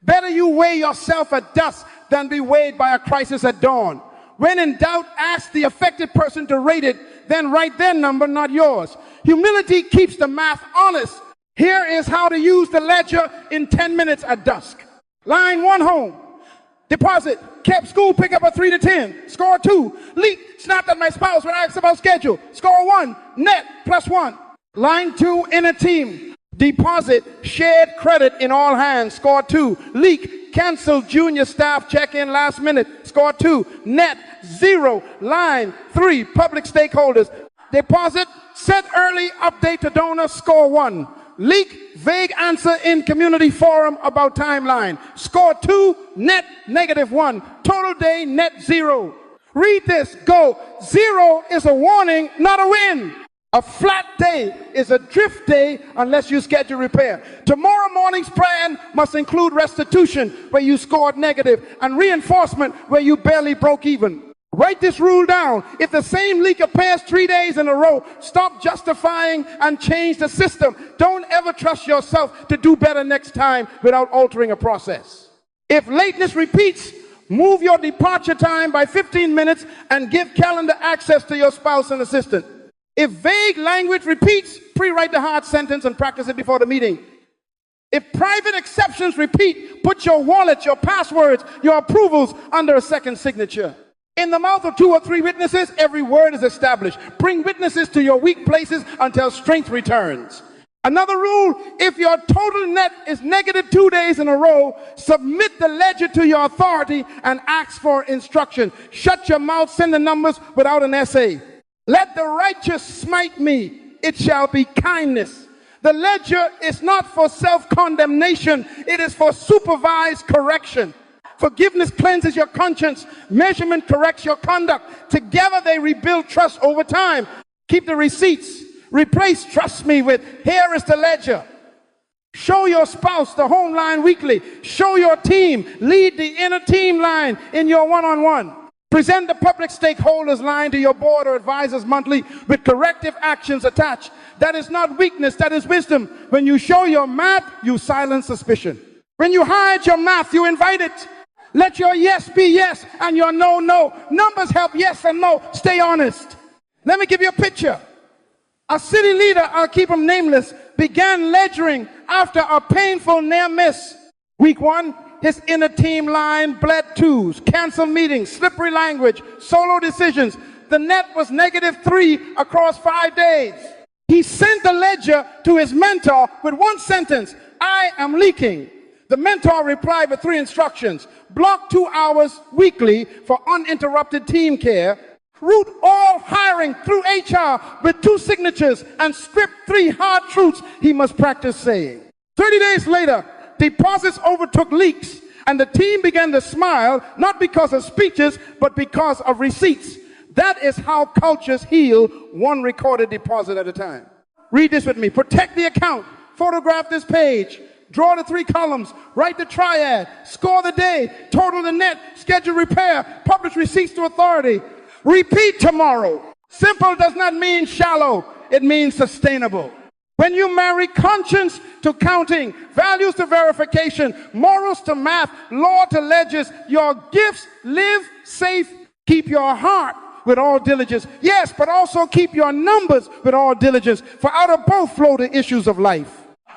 Better you weigh yourself at dusk than be weighed by a crisis at dawn. When in doubt, ask the affected person to rate it, then write their number, not yours. Humility keeps the math honest. Here is how to use the ledger in 10 minutes at dusk. Line 1, home. Deposit, kept school pickup at 3 to 10. Score 2, leak, snapped at my spouse when I asked about schedule. Score 1, net, +1. Line 2, inner team. Deposit, shared credit in all hands. Score 2, leak, canceled junior staff check-in last minute. Score 2, net, 0. Line 3, public stakeholders. Deposit, set early, update to donor. Score 1. Leak, vague answer in community forum about timeline. Score 2, net, -1. Total day, net 0. Read this, go. 0 is a warning, not a win. A flat day is a drift day unless you schedule repair. Tomorrow morning's plan must include restitution where you scored negative and reinforcement where you barely broke even. Write this rule down. If the same leak appears 3 days in a row, stop justifying and change the system. Don't ever trust yourself to do better next time without altering a process. If lateness repeats, move your departure time by 15 minutes and give calendar access to your spouse and assistant. If vague language repeats, pre-write the hard sentence and practice it before the meeting. If private exceptions repeat, put your wallet, your passwords, your approvals under a second signature. In the mouth of 2 or 3 witnesses, every word is established. Bring witnesses to your weak places until strength returns. Another rule, if your total net is -2 days in a row, submit the ledger to your authority and ask for instruction. Shut your mouth, send the numbers without an essay. Let the righteous smite me, it shall be kindness. The ledger is not for self-condemnation. It is for supervised correction. Forgiveness cleanses your conscience. Measurement corrects your conduct. Together they rebuild trust over time. Keep the receipts. Replace "trust me" with "here is the ledger." Show your spouse the home line weekly. Show your team. Lead the inner team line in your one-on-one. Present the public stakeholders line to your board or advisors monthly with corrective actions attached. That is not weakness, that is wisdom. When you show your math, you silence suspicion. When you hide your math, you invite it. Let your yes be yes and your no, no. Numbers help yes and no. Stay honest. Let me give you a picture. A city leader, I'll keep him nameless, began ledgering after a painful near miss. Week 1, his inner team line bled twos, canceled meetings, slippery language, solo decisions. The net was -3 across 5 days. He sent the ledger to his mentor with one sentence: "I am leaking." The mentor replied with 3 instructions: block 2 hours weekly for uninterrupted team care, route all hiring through HR with 2 signatures, and strip 3 hard truths he must practice saying. 30 days later, deposits overtook leaks, and the team began to smile, not because of speeches, but because of receipts. That is how cultures heal, 1 recorded deposit at a time. Read this with me. Protect the account. Photograph this page. Draw the 3 columns. Write the triad. Score the day. Total the net. Schedule repair. Publish receipts to authority. Repeat tomorrow. Simple does not mean shallow. It means sustainable. When you marry conscience to counting, values to verification, morals to math, law to ledgers, your gifts live safe. Keep your heart with all diligence. Yes, but also keep your numbers with all diligence, for out of both flow the issues of life.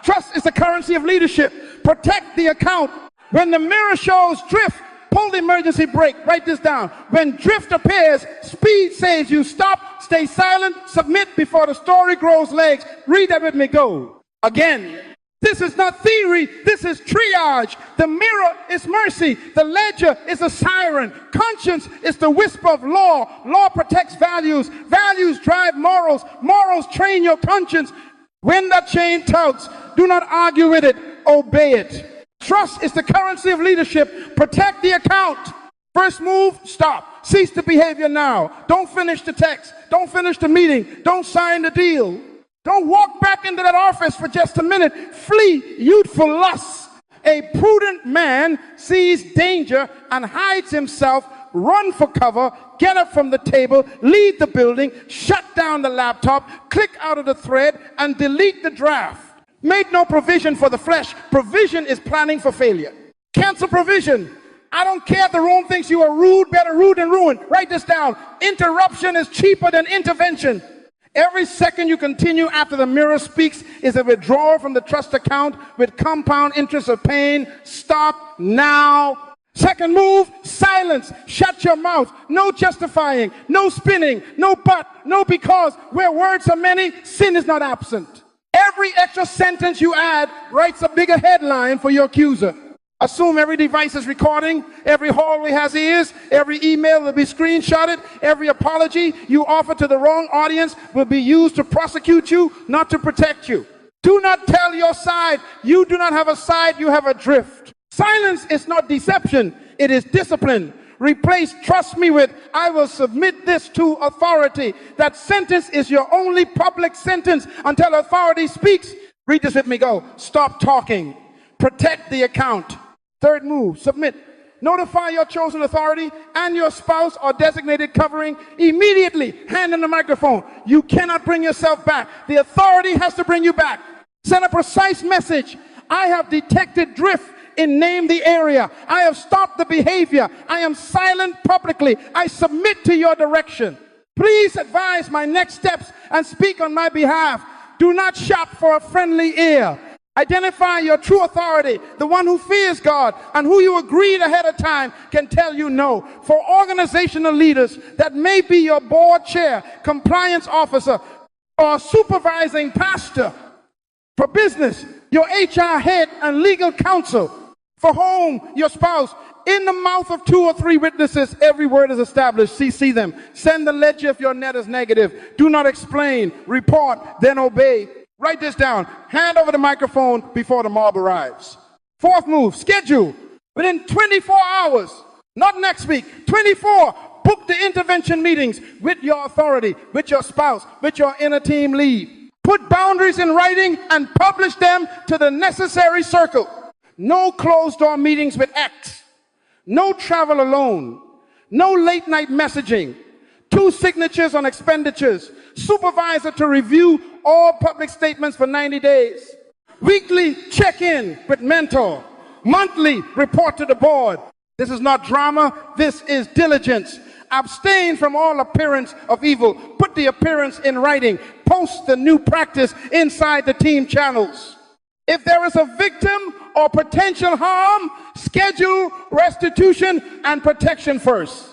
Trust is the currency of leadership. Protect the account. When the mirror shows drift, pull the emergency brake. Write this down. When drift appears, speed says you stop, stay silent, submit before the story grows legs. Read that with me. Go. Again. This is not theory. This is triage. The mirror is mercy. The ledger is a siren. Conscience is the whisper of law. Law protects values. Values drive morals. Morals train your conscience. When that chain tugs, do not argue with it. Obey it. Trust is the currency of leadership. Protect the account. First move, stop. Cease the behavior now. Don't finish the text. Don't finish the meeting. Don't sign the deal. Don't walk back into that office for just a minute. Flee youthful lusts. A prudent man sees danger and hides himself. Run for cover. Get up from the table. Leave the building. Shut down the laptop. Click out of the thread and delete the draft. Make no provision for the flesh. Provision is planning for failure. Cancel provision. I don't care if the room thinks you are rude, better rude than ruined. Write this down. Interruption is cheaper than intervention. Every second you continue after the mirror speaks is a withdrawal from the trust account with compound interest of pain. Stop now. Second move, silence. Shut your mouth. No justifying, no spinning, no but, no because. Where words are many, sin is not absent. Every extra sentence you add writes a bigger headline for your accuser. Assume every device is recording, every hallway has ears, every email will be screenshotted, every apology you offer to the wrong audience will be used to prosecute you, not to protect you. Do not tell your side. You do not have a side, you have a drift. Silence is not deception, it is discipline. Replace "trust me" with "I will submit this to authority." That sentence is your only public sentence until authority speaks. Read this with me. Go. Stop talking. Protect the account. Third move, submit. Notify your chosen authority and your spouse or designated covering immediately. Hand in the microphone. You cannot bring yourself back. The authority has to bring you back. Send a precise message. I have detected drift and name the area. I have stopped the behavior. I am silent publicly. I submit to your direction. Please advise my next steps and speak on my behalf. Do not shop for a friendly ear. Identify your true authority, the one who fears God and who you agreed ahead of time can tell you no. For organizational leaders, that may be your board chair, compliance officer, or supervising pastor. For business, your HR head and legal counsel. For home, your spouse. In the mouth of 2 or 3 witnesses, every word is established. CC them. Send the ledger if your net is negative. Do not explain. Report, then obey. Write this down. Hand over the microphone before the mob arrives. Fourth move, schedule. Within 24 hours, not next week, 24, book the intervention meetings with your authority, with your spouse, with your inner team lead. Put boundaries in writing and publish them to the necessary circle. No closed door meetings with X. No travel alone. No late night messaging. 2 signatures on expenditures. Supervisor to review all public statements for 90 days. Weekly check-in with mentor. Monthly report to the board. This is not drama. This is diligence. Abstain from all appearance of evil. Put the appearance in writing. Post the new practice inside the team channels. If there is a victim or potential harm, schedule restitution and protection first.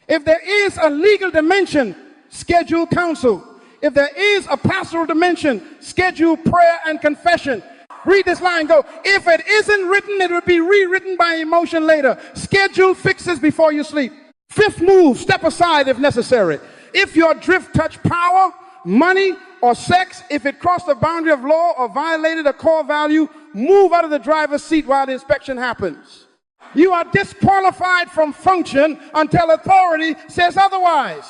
If there is a legal dimension, schedule counsel. If there is a pastoral dimension, schedule prayer and confession. Read this line, go, if it isn't written, it will be rewritten by emotion later. Schedule fixes before you sleep. Fifth move, step aside if necessary. If your drift touched power, money, or sex, if it crossed the boundary of law or violated a core value, move out of the driver's seat while the inspection happens. You are disqualified from function until authority says otherwise.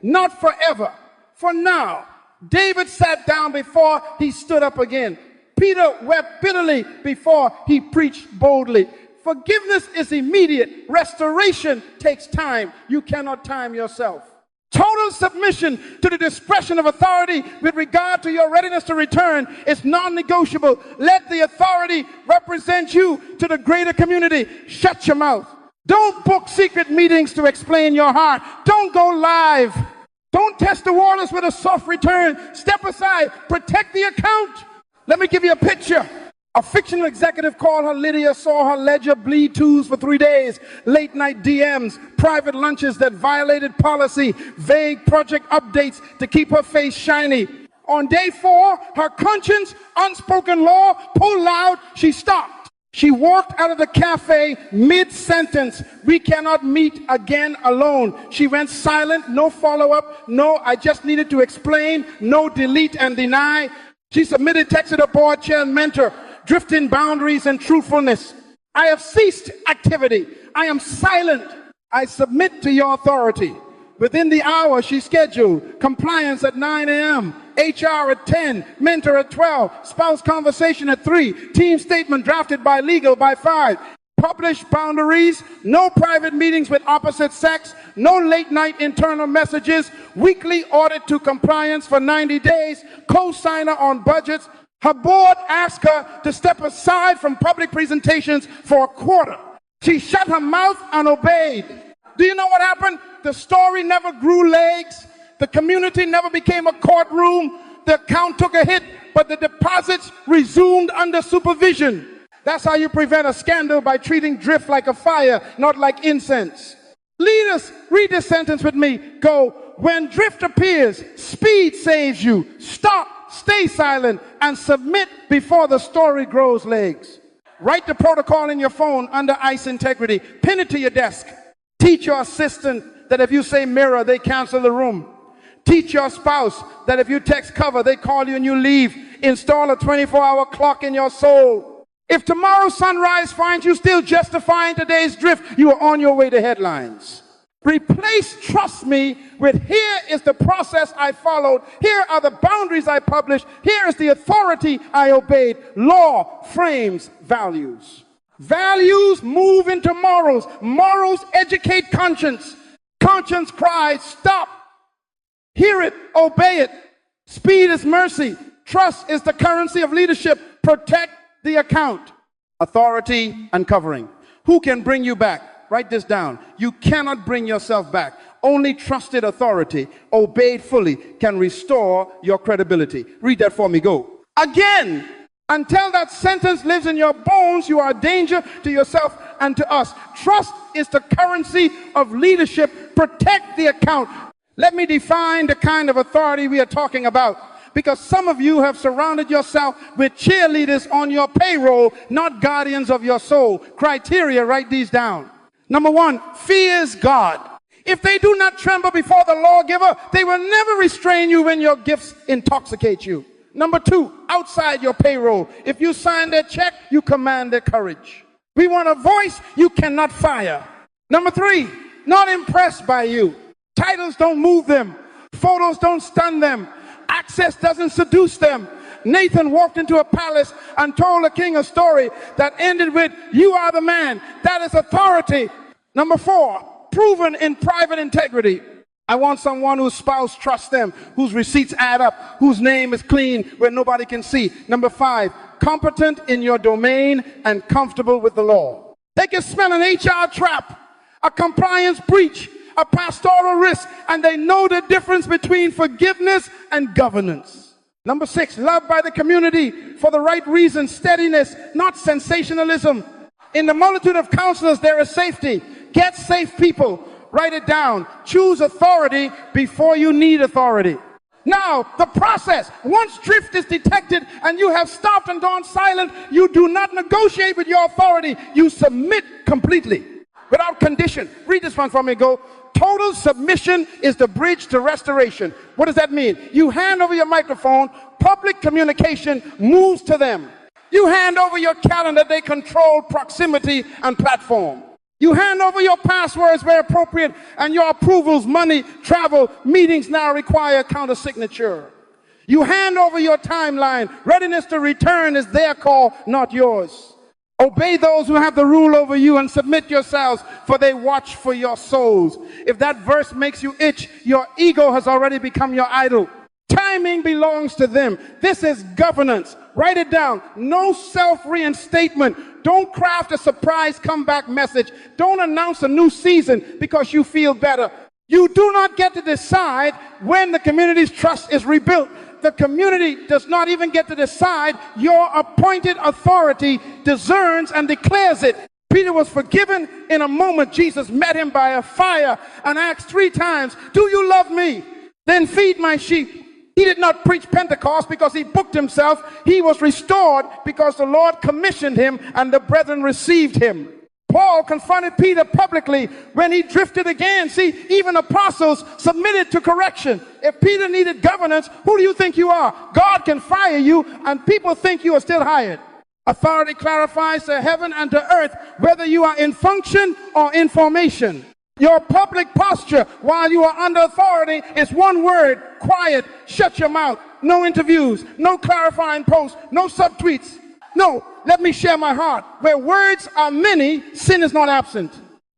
Not forever. For now. David sat down before he stood up again. Peter wept bitterly before he preached boldly. Forgiveness is immediate. Restoration takes time. You cannot time yourself. Total submission to the discretion of authority with regard to your readiness to return is non-negotiable. Let the authority represent you to the greater community. Shut your mouth. Don't book secret meetings to explain your heart. Don't go live. Don't test the waters with a soft return. Step aside. Protect the account. Let me give you a picture. A fictional executive called her Lydia, saw her ledger bleed twos for 3 days. Late night DMs, private lunches that violated policy, vague project updates to keep her face shiny. On day 4, her conscience, unspoken law, pulled loud, she stopped. She walked out of the cafe mid-sentence. We cannot meet again alone. She went silent, no follow-up, no, I just needed to explain, no delete and deny. She submitted text to the board chair and mentor. Drifting boundaries and truthfulness. I have ceased activity. I am silent. I submit to your authority. Within the hour, she scheduled compliance at 9 a.m., HR at 10, mentor at 12, spouse conversation at 3, team statement drafted by legal by 5. Published boundaries, no private meetings with opposite sex, no late night internal messages, weekly audit to compliance for 90 days, co-signer on budgets. Her board asked her to step aside from public presentations for a quarter. She shut her mouth and obeyed. Do you know what happened? The story never grew legs. The community never became a courtroom. The account took a hit, but the deposits resumed under supervision. That's how you prevent a scandal, by treating drift like a fire, not like incense. Leaders, read this sentence with me. Go, when drift appears, speed saves you. Stop. Stay silent and submit before the story grows legs. Write the protocol in your phone under ICE integrity. Pin it to your desk. Teach your assistant that if you say mirror, they cancel the room. Teach your spouse that if you text cover, they call you and you leave. Install a 24-hour clock in your soul. If tomorrow's sunrise finds you still justifying today's drift, you are on your way to headlines. Replace trust me with here is the process I followed. Here are the boundaries I published. Here is the authority I obeyed. Law frames values. Values move into morals. Morals educate conscience. Conscience cries, stop. Hear it, obey it. Speed is mercy. Trust is the currency of leadership. Protect the account. Authority and covering. Who can bring you back? Write this down. You cannot bring yourself back. Only trusted authority, obeyed fully, can restore your credibility. Read that for me. Go. Again, until that sentence lives in your bones, you are a danger to yourself and to us. Trust is the currency of leadership. Protect the account. Let me define the kind of authority we are talking about. Because some of you have surrounded yourself with cheerleaders on your payroll, not guardians of your soul. Criteria, write these down. Number 1, fears God. If they do not tremble before the lawgiver, they will never restrain you when your gifts intoxicate you. Number two, outside your payroll. If you sign their check, you command their courage. We want a voice you cannot fire. Number three, not impressed by you. Titles don't move them. Photos don't stun them. Access doesn't seduce them. Nathan walked into a palace and told the king a story that ended with, "You are the man." That is authority. Number four, proven in private integrity. I want someone whose spouse trusts them, whose receipts add up, whose name is clean where nobody can see. Number five, competent in your domain and comfortable with the law. They can smell an HR trap, a compliance breach, a pastoral risk, and they know the difference between forgiveness and governance. Number six, loved by the community for the right reasons, steadiness, not sensationalism. In the multitude of counselors, there is safety. Get safe people. Write it down. Choose authority before you need authority. Now, the process. Once drift is detected and you have stopped and gone silent, you do not negotiate with your authority. You submit completely, without condition. Read this one for me. Go. Total submission is the bridge to restoration. What does that mean? You hand over your microphone, public communication moves to them. You hand over your calendar, they control proximity and platform. You hand over your passwords where appropriate, and your approvals, money, travel, meetings now require counter-signature. You hand over your timeline. Readiness to return is their call, not yours. Obey those who have the rule over you and submit yourselves, for they watch for your souls. If that verse makes you itch, your ego has already become your idol. Timing belongs to them. This is governance. Write it down. No self-reinstatement. Don't craft a surprise comeback message. Don't announce a new season because you feel better. You do not get to decide when the community's trust is rebuilt. The community does not even get to decide. Your appointed authority discerns and declares it. Peter was forgiven in a moment. Jesus met him by a fire and asked 3 times, "Do you love me? Then feed my sheep." He did not preach Pentecost because he booked himself. He was restored because the Lord commissioned him and the brethren received him. Paul confronted Peter publicly when he drifted again. See, even apostles submitted to correction. If Peter needed governance, who do you think you are? God can fire you, and people think you are still hired. Authority clarifies to heaven and to earth whether you are in function or in formation. Your public posture while you are under authority is one word: quiet. Shut your mouth. No interviews, no clarifying posts, no subtweets. No, let me share my heart. Where words are many, sin is not absent.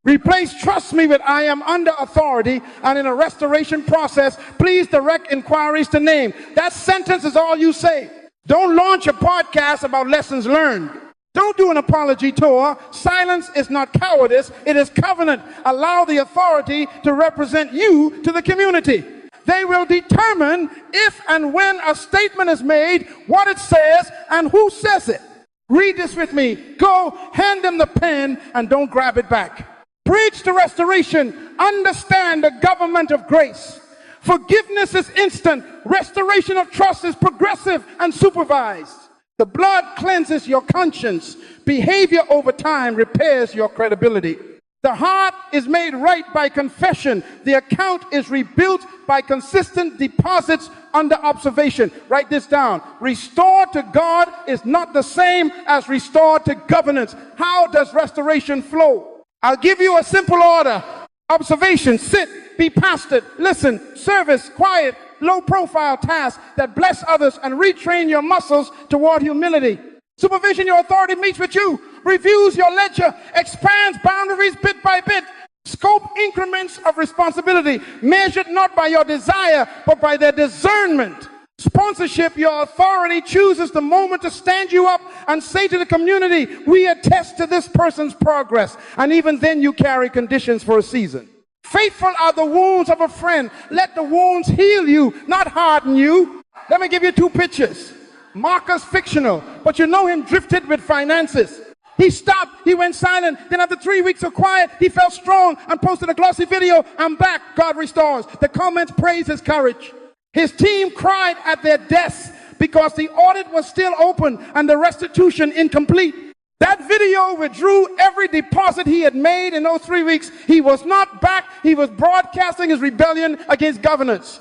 Replace "trust me" with "I am under authority," and in a restoration process, please direct inquiries to name. That sentence is all you say. Don't launch a podcast about lessons learned. Don't do an apology tour. Silence is not cowardice, it is covenant. Allow the authority to represent you to the community. They will determine if and when a statement is made, what it says, and who says it. Read this with me. Go, hand them the pen, and don't grab it back. Bridge to restoration. Understand the government of grace. Forgiveness is instant. Restoration of trust is progressive and supervised. The blood cleanses your conscience. Behavior over time repairs your credibility. The heart is made right by confession. The account is rebuilt by consistent deposits under observation. Write this down. Restored to God is not the same as restored to governance. How does restoration flow? I'll give you a simple order. Observation, sit, be pastored, listen, service, quiet, low-profile tasks that bless others and retrain your muscles toward humility. Supervision, your authority meets with you, reviews your ledger, expands boundaries bit by bit. Scope increments of responsibility, measured not by your desire, but by their discernment. Sponsorship, your authority chooses the moment to stand you up and say to the community, "We attest to this person's progress." And even then you carry conditions for a season. Faithful are the wounds of a friend. Let the wounds heal you, not harden you. Let me give you 2 pictures. Marcus, fictional, but you know him, drifted with finances. He stopped, he went silent. Then after 3 weeks of quiet, he felt strong and posted a glossy video. "I'm back, God restores." The comments praise his courage. His team cried at their desks because the audit was still open and the restitution incomplete. That video withdrew every deposit he had made in those 3 weeks. He was not back. He was broadcasting his rebellion against governance.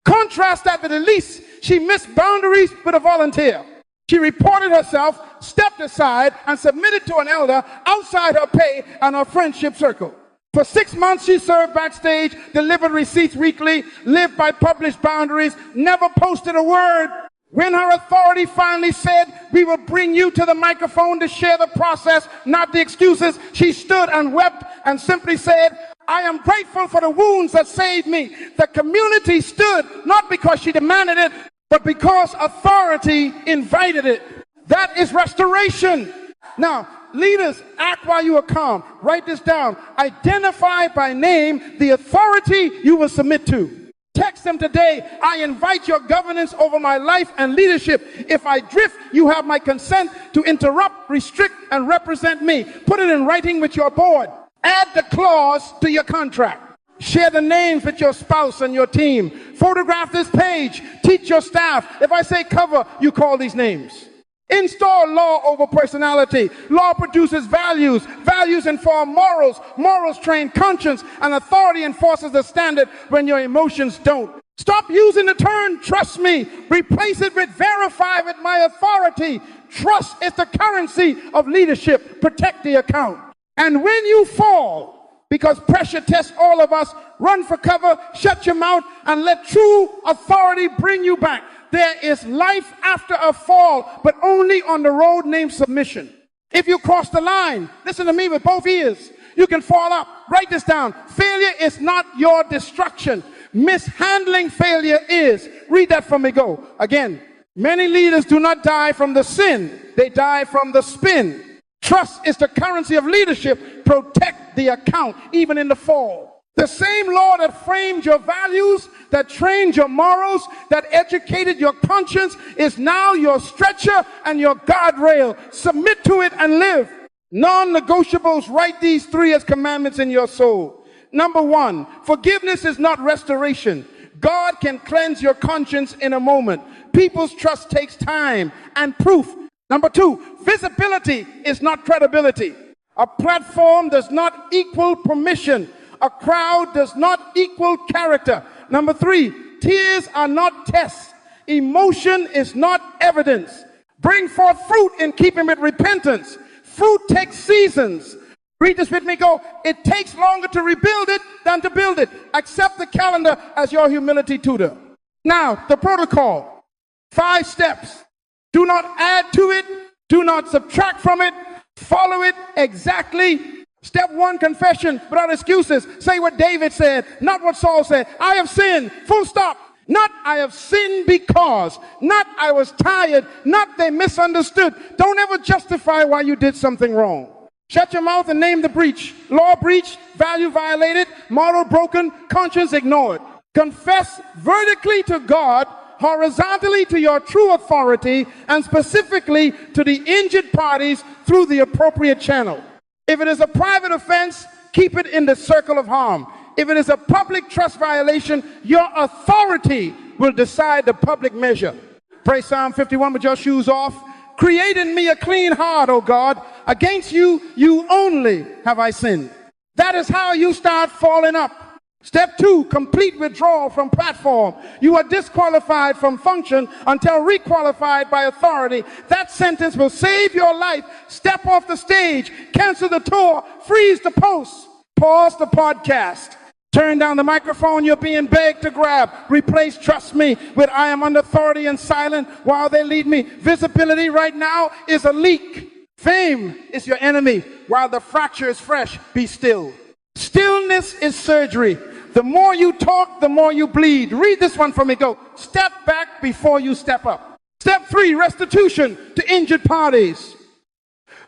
Contrast that with Elise. She missed boundaries with a volunteer. She reported herself, stepped aside, and submitted to an elder outside her pay and her friendship circle. For 6 months, she served backstage, delivered receipts weekly, lived by published boundaries, never posted a word. When her authority finally said, "We will bring you to the microphone to share the process, not the excuses," she stood and wept and simply said, "I am grateful for the wounds that saved me." The community stood not because she demanded it, but because authority invited it. That is restoration. Now, leaders, act while you are calm. Write this down. Identify by name the authority you will submit to. Text them today. "I invite your governance over my life and leadership. If I drift, you have my consent to interrupt, restrict, and represent me." Put it in writing with your board. Add the clause to your contract. Share the names with your spouse and your team. Photograph this page. Teach your staff. If I say cover, you call these names. Install law over personality. Law produces values. Values inform morals. Morals train conscience. And authority enforces the standard when your emotions don't. Stop using the term "trust me." Replace it with "verify with my authority." Trust is the currency of leadership. Protect the account. And when you fall, because pressure tests all of us, run for cover, shut your mouth, and let true authority bring you back. There is life after a fall, but only on the road named submission. If you cross the line, listen to me with both ears, you can fall up. Write this down. Failure is not your destruction. Mishandling failure is. Read that from me. Go. Again, many leaders do not die from the sin. They die from the spin. Trust is the currency of leadership. Protect the account, even in the fall. The same law that framed your values, that trained your morals, that educated your conscience is now your stretcher and your guardrail. Submit to it and live. Non-negotiables, write these 3 as commandments in your soul. Number 1, forgiveness is not restoration. God can cleanse your conscience in a moment. People's trust takes time and proof. Number 2, visibility is not credibility. A platform does not equal permission. A crowd does not equal character. Number 3, tears are not tests. Emotion is not evidence. Bring forth fruit in keeping with repentance. Fruit takes seasons. Read this with me. Go. It takes longer to rebuild it than to build it. Accept the calendar as your humility tutor. Now, the protocol. 5 steps. Do not add to it. Do not subtract from it. Follow it exactly. Step 1, confession without excuses. Say what David said, not what Saul said. I have sinned, full stop. Not I have sinned because. Not I was tired. Not they misunderstood. Don't ever justify why you did something wrong. Shut your mouth and name the breach. Law breached, value violated, moral broken, conscience ignored. Confess vertically to God, horizontally to your true authority, and specifically to the injured parties through the appropriate channel. If it is a private offense, keep it in the circle of harm. If it is a public trust violation, your authority will decide the public measure. Pray Psalm 51 with your shoes off. Create in me a clean heart, O God. Against you, you only have I sinned. That is how you start falling up. Step 2, complete withdrawal from platform. You are disqualified from function until requalified by authority. That sentence will save your life. Step off the stage, cancel the tour, freeze the post, pause the podcast. Turn down the microphone you're being begged to grab. Replace "trust me" with "I am under authority and silent while they lead me." Visibility right now is a leak. Fame is your enemy. While the fracture is fresh, be still. Stillness is surgery. The more you talk, the more you bleed. Read this one for me. Go. Step back before you step up. Step 3, restitution to injured parties.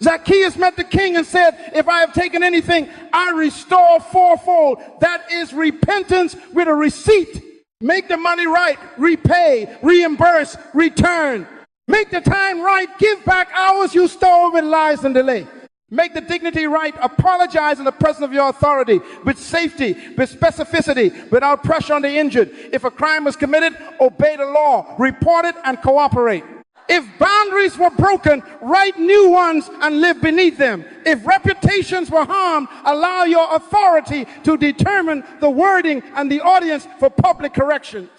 Zacchaeus met the king and said, "If I have taken anything, I restore fourfold." That is repentance with a receipt. Make the money right. Repay, reimburse, return. Make the time right. Give back hours you stole with lies and delay. Make the dignity right. Apologize in the presence of your authority with safety, with specificity, without pressure on the injured. If a crime was committed, obey the law. Report it and cooperate. If boundaries were broken, write new ones and live beneath them. If reputations were harmed, allow your authority to determine the wording and the audience for public corrections.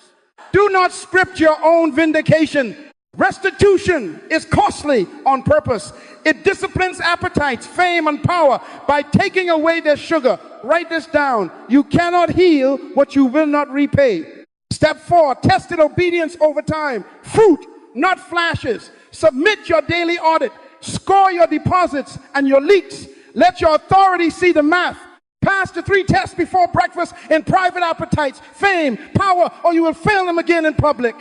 Do not script your own vindication. Restitution is costly on purpose. It disciplines appetites, fame, and power by taking away their sugar. Write this down. You cannot heal what you will not repay. Step 4, tested obedience over time. Fruit, not flashes. Submit your daily audit. Score your deposits and your leaks. Let your authority see the math. Pass the 3 tests before breakfast in private appetites, fame, power, or you will fail them again in public.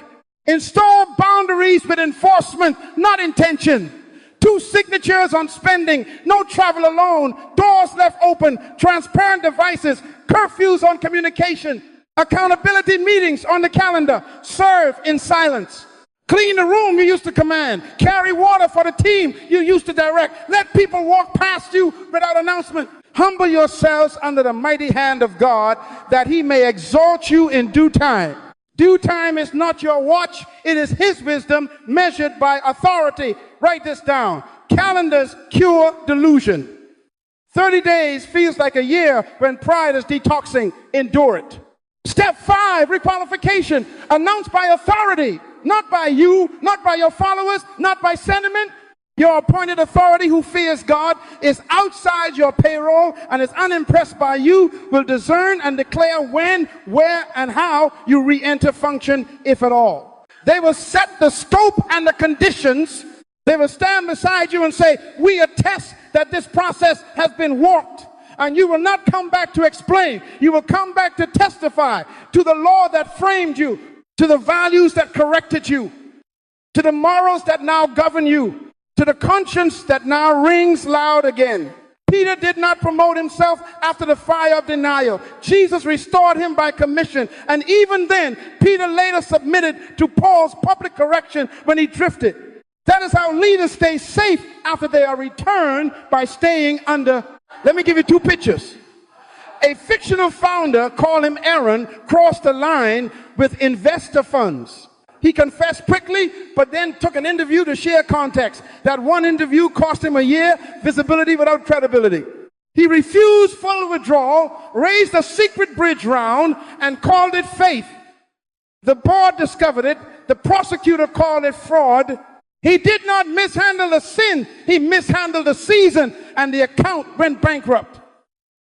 Install boundaries with enforcement, not intention. 2 signatures on spending, no travel alone, doors left open, transparent devices, curfews on communication, accountability meetings on the calendar, serve in silence. Clean the room you used to command, carry water for the team you used to direct, let people walk past you without announcement. Humble yourselves under the mighty hand of God that he may exalt you in due time. Due time is not your watch, it is his wisdom measured by authority. Write this down. Calendars cure delusion. 30 days feels like a year when pride is detoxing. Endure it. Step 5, requalification. Announced by authority, not by you, not by your followers, not by sentiment. Your appointed authority who fears God is outside your payroll and is unimpressed by you, will discern and declare when, where, and how you re-enter function, if at all. They will set the scope and the conditions. They will stand beside you and say, we attest that this process has been warped. And you will not come back to explain. You will come back to testify to the law that framed you, to the values that corrected you, to the morals that now govern you, to the conscience that now rings loud again. Peter did not promote himself after the fire of denial. Jesus restored him by commission. And even then, Peter later submitted to Paul's public correction when he drifted. That is how leaders stay safe after they are returned, by staying under. Let me give you 2 pictures. A fictional founder, call him Aaron, crossed the line with investor funds. He confessed quickly, but then took an interview to share context. That one interview cost him a year, visibility without credibility. He refused full withdrawal, raised a secret bridge round, and called it faith. The board discovered it. The prosecutor called it fraud. He did not mishandle the sin. He mishandled the season, and the account went bankrupt.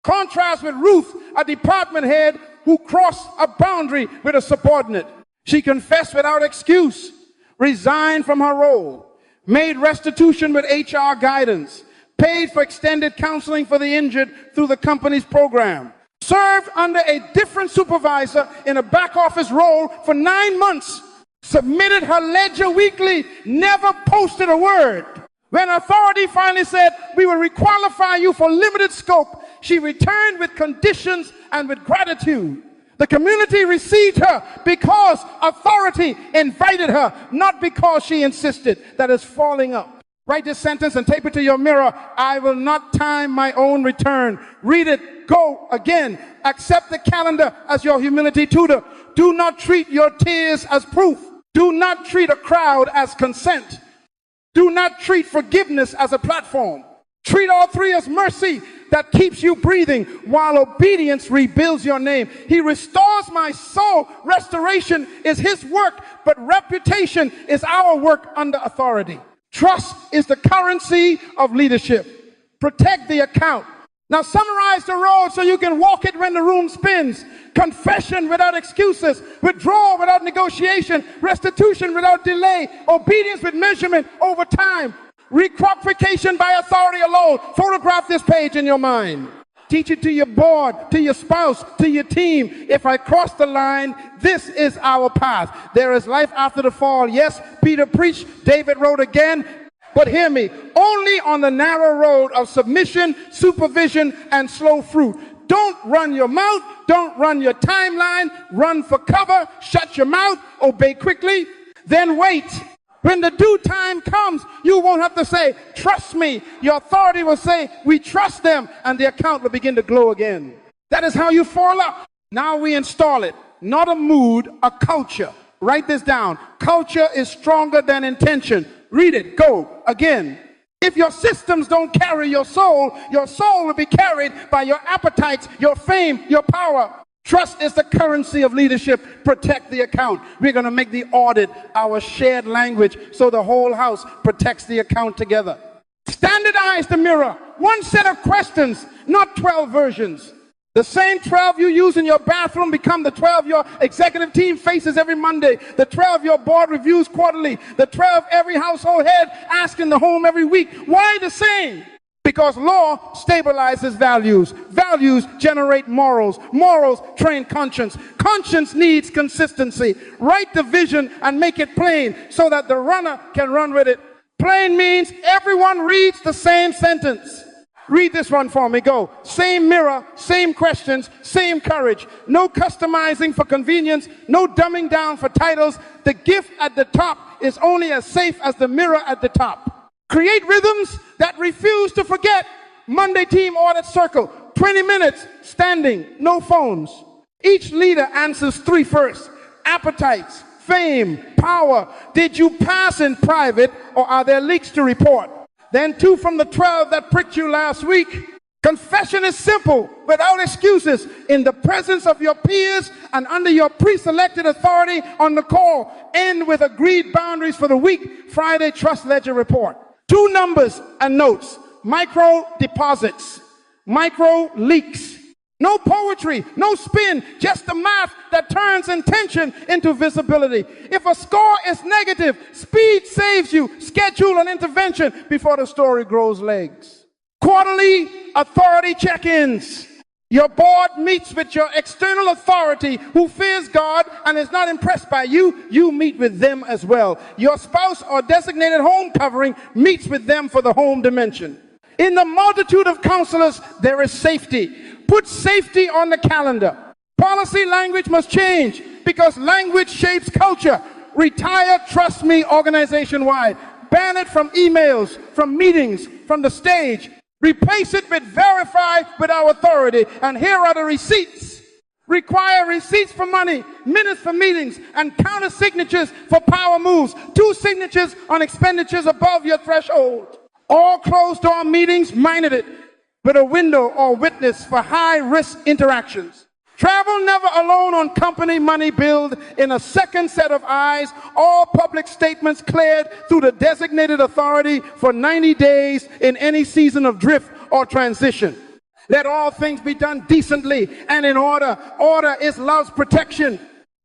Contrast with Ruth, a department head who crossed a boundary with a subordinate. She confessed without excuse, resigned from her role, made restitution with HR guidance, paid for extended counseling for the injured through the company's program, served under a different supervisor in a back office role for 9 months, submitted her ledger weekly, never posted a word. When authority finally said, we will requalify you for limited scope, she returned with conditions and with gratitude. The community received her because authority invited her, not because she insisted. That is falling up. Write this sentence and tape it to your mirror. I will not time my own return. Read it. Go again. Accept the calendar as your humility tutor. Do not treat your tears as proof. Do not treat a crowd as consent. Do not treat forgiveness as a platform. Treat all 3 as mercy that keeps you breathing, while obedience rebuilds your name. He restores my soul. Restoration is his work, but reputation is our work under authority. Trust is the currency of leadership. Protect the account. Now summarize the road so you can walk it when the room spins. Confession without excuses. Withdrawal without negotiation. Restitution without delay. Obedience with measurement over time. Requalification by authority alone. Photograph this page in your mind. Teach it to your board, to your spouse, to your team. If I cross the line, this is our path. There is life after the fall. Yes, Peter preached, David wrote again. But hear me, only on the narrow road of submission, supervision, and slow fruit. Don't run your mouth. Don't run your timeline. Run for cover. Shut your mouth. Obey quickly. Then wait. When the due time comes, you won't have to say, trust me. Your authority will say, we trust them, and the account will begin to glow again. That is how you fall up. Now we install it. Not a mood, a culture. Write this down. Culture is stronger than intention. Read it. Go again. If your systems don't carry your soul will be carried by your appetites, your fame, your power. Trust is the currency of leadership. Protect the account. We're going to make the audit our shared language so the whole house protects the account together. Standardize the mirror. One set of questions, not 12 versions. The same 12 you use in your bathroom become the 12 your executive team faces every Monday, the 12 your board reviews quarterly, the 12 every household head asks in the home every week. Why the same? Because law stabilizes values. Values generate morals. Morals train conscience. Conscience needs consistency. Write the vision and make it plain so that the runner can run with it. Plain means everyone reads the same sentence. Read this one for me. Go. Same mirror, same questions, same courage. No customizing for convenience. No dumbing down for titles. The gift at the top is only as safe as the mirror at the top. Create rhythms that refuse to forget. Monday team audit circle. 20 minutes standing, no phones. Each leader answers 3 first. Appetites, fame, power. Did you pass in private or are there leaks to report? Then 2 from the 12 that pricked you last week. Confession is simple, without excuses, in the presence of your peers and under your pre-selected authority on the call. End with agreed boundaries for the week. Friday trust ledger report. 2 numbers and notes. Micro deposits. Micro leaks. No poetry, no spin, just the math that turns intention into visibility. If a score is negative, speed saves you. Schedule an intervention before the story grows legs. Quarterly authority check-ins. Your board meets with your external authority who fears God and is not impressed by you. You meet with them as well. Your spouse or designated home covering meets with them for the home dimension. In the multitude of counselors, there is safety. Put safety on the calendar. Policy language must change because language shapes culture. Retire, trust me, organization-wide. Ban it from emails, from meetings, from the stage. Replace it with verify with our authority. And here are the receipts. Require receipts for money, minutes for meetings, and counter signatures for power moves. 2 signatures on expenditures above your threshold. All closed-door meetings, minded it with a window or witness for high-risk interactions. Travel never alone on company money billed in a second set of eyes. All public statements cleared through the designated authority for 90 days in any season of drift or transition. Let all things be done decently and in order. Order is love's protection.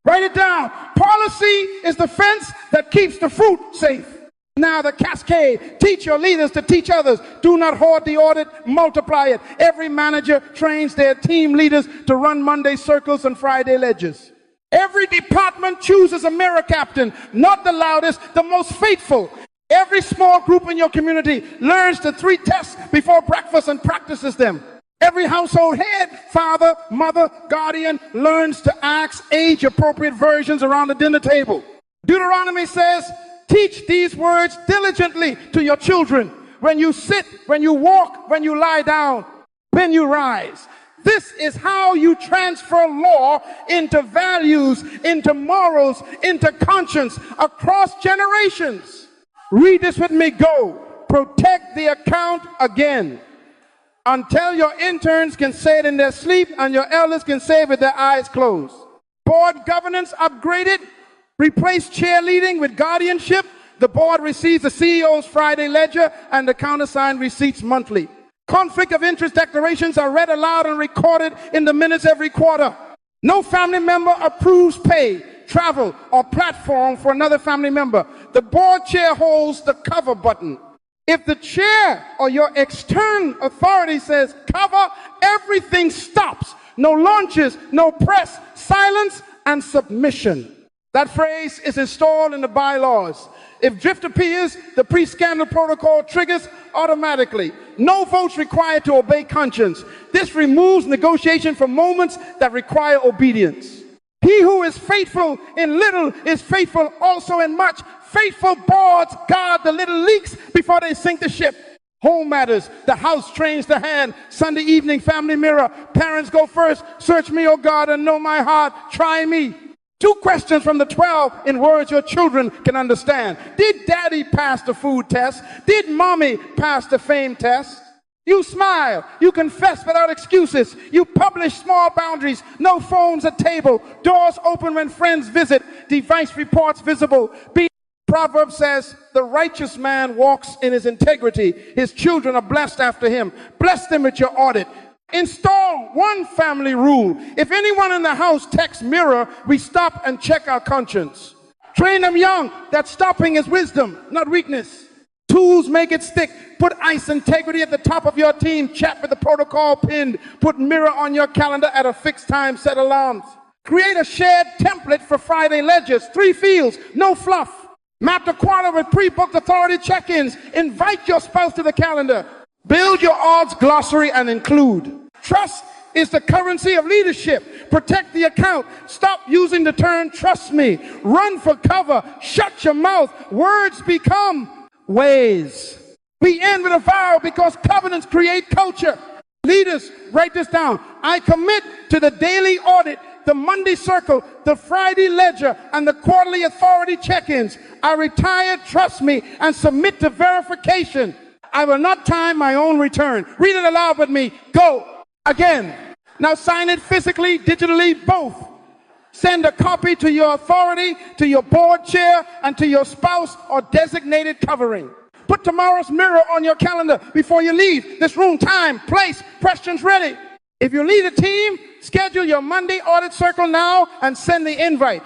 Write it down. Policy is the fence that keeps the fruit safe. Now the cascade. Teach your leaders to teach others. Do not hoard the audit, multiply it. Every manager trains their team leaders to run Monday circles and Friday ledgers. Every department chooses a mirror captain, not the loudest, the most faithful. Every small group in your community learns the 3 tests before breakfast and practices them. Every household head, father, mother, guardian learns to ask age-appropriate versions around the dinner table. Deuteronomy says, teach these words diligently to your children. When you sit, when you walk, when you lie down, when you rise. This is how you transfer law into values, into morals, into conscience across generations. Read this with me. Go. Protect the account again. Until your interns can say it in their sleep and your elders can say it with their eyes closed. Board governance upgraded. Replace cheerleading with guardianship. The board receives the CEO's Friday ledger and the countersigned receipts monthly. Conflict of interest declarations are read aloud and recorded in the minutes every quarter. No family member approves pay, travel, or platform for another family member. The board chair holds the cover button. If the chair or your external authority says cover, everything stops. No launches, no press, silence, and submission. That phrase is installed in the bylaws. If drift appears, the pre-scandal protocol triggers automatically. No votes required to obey conscience. This removes negotiation from moments that require obedience. He who is faithful in little is faithful also in much. Faithful boards guard the little leaks before they sink the ship. Home matters. The house trains the hand. Sunday evening family mirror. Parents go first. Search me, O God, and know my heart. Try me. 2 questions from the 12 in words your children can understand. Did daddy pass the food test? Did mommy pass the fame test? You smile. You confess without excuses. You publish small boundaries. No phones at table. Doors open when friends visit. Device reports visible. Proverb says, the righteous man walks in his integrity. His children are blessed after him. Bless them with your audit. Install one family rule. If anyone in the house texts mirror, we stop and check our conscience. Train them young that stopping is wisdom, not weakness. Tools make it stick. Put ICE integrity at the top of your team. Chat with the protocol pinned. Put mirror on your calendar at a fixed time. Set alarms. Create a shared template for Friday ledgers. 3 fields, no fluff. Map the quarter with pre-booked authority check-ins. Invite your spouse to the calendar. Build your odds glossary and include. Trust is the currency of leadership. Protect the account. Stop using the term trust me. Run for cover. Shut your mouth. Words become ways. We end with a vow because covenants create culture. Leaders, write this down. I commit to the daily audit, the Monday circle, the Friday ledger, and the quarterly authority check-ins. I retire, trust me, and submit to verification. I will not time my own return. Read it aloud with me. Go. Again. Now sign it physically, digitally, both. Send a copy to your authority, to your board chair, and to your spouse or designated covering. Put tomorrow's mirror on your calendar before you leave. This room, time, place, questions ready. If you lead a team, schedule your Monday audit circle now and send the invite.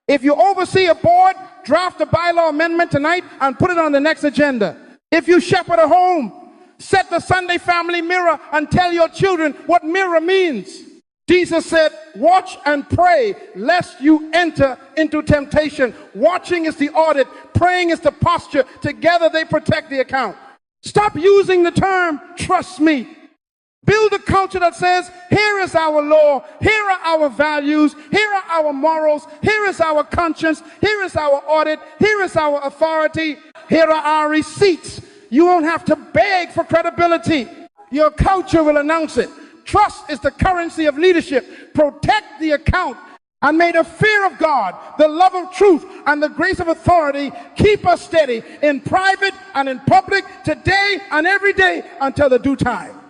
If you oversee a board, draft a bylaw amendment tonight and put it on the next agenda. If you shepherd a home, set the Sunday family mirror and tell your children what mirror means. Jesus said, watch and pray lest you enter into temptation. Watching is the audit. Praying is the posture. Together they protect the account. Stop using the term trust me. Build a culture that says, here is our law, here are our values, here are our morals, here is our conscience, here is our audit, here is our authority, here are our receipts. You won't have to beg for credibility. Your culture will announce it. Trust is the currency of leadership. Protect the account. And may the fear of God, the love of truth, and the grace of authority keep us steady in private and in public today and every day until the due time.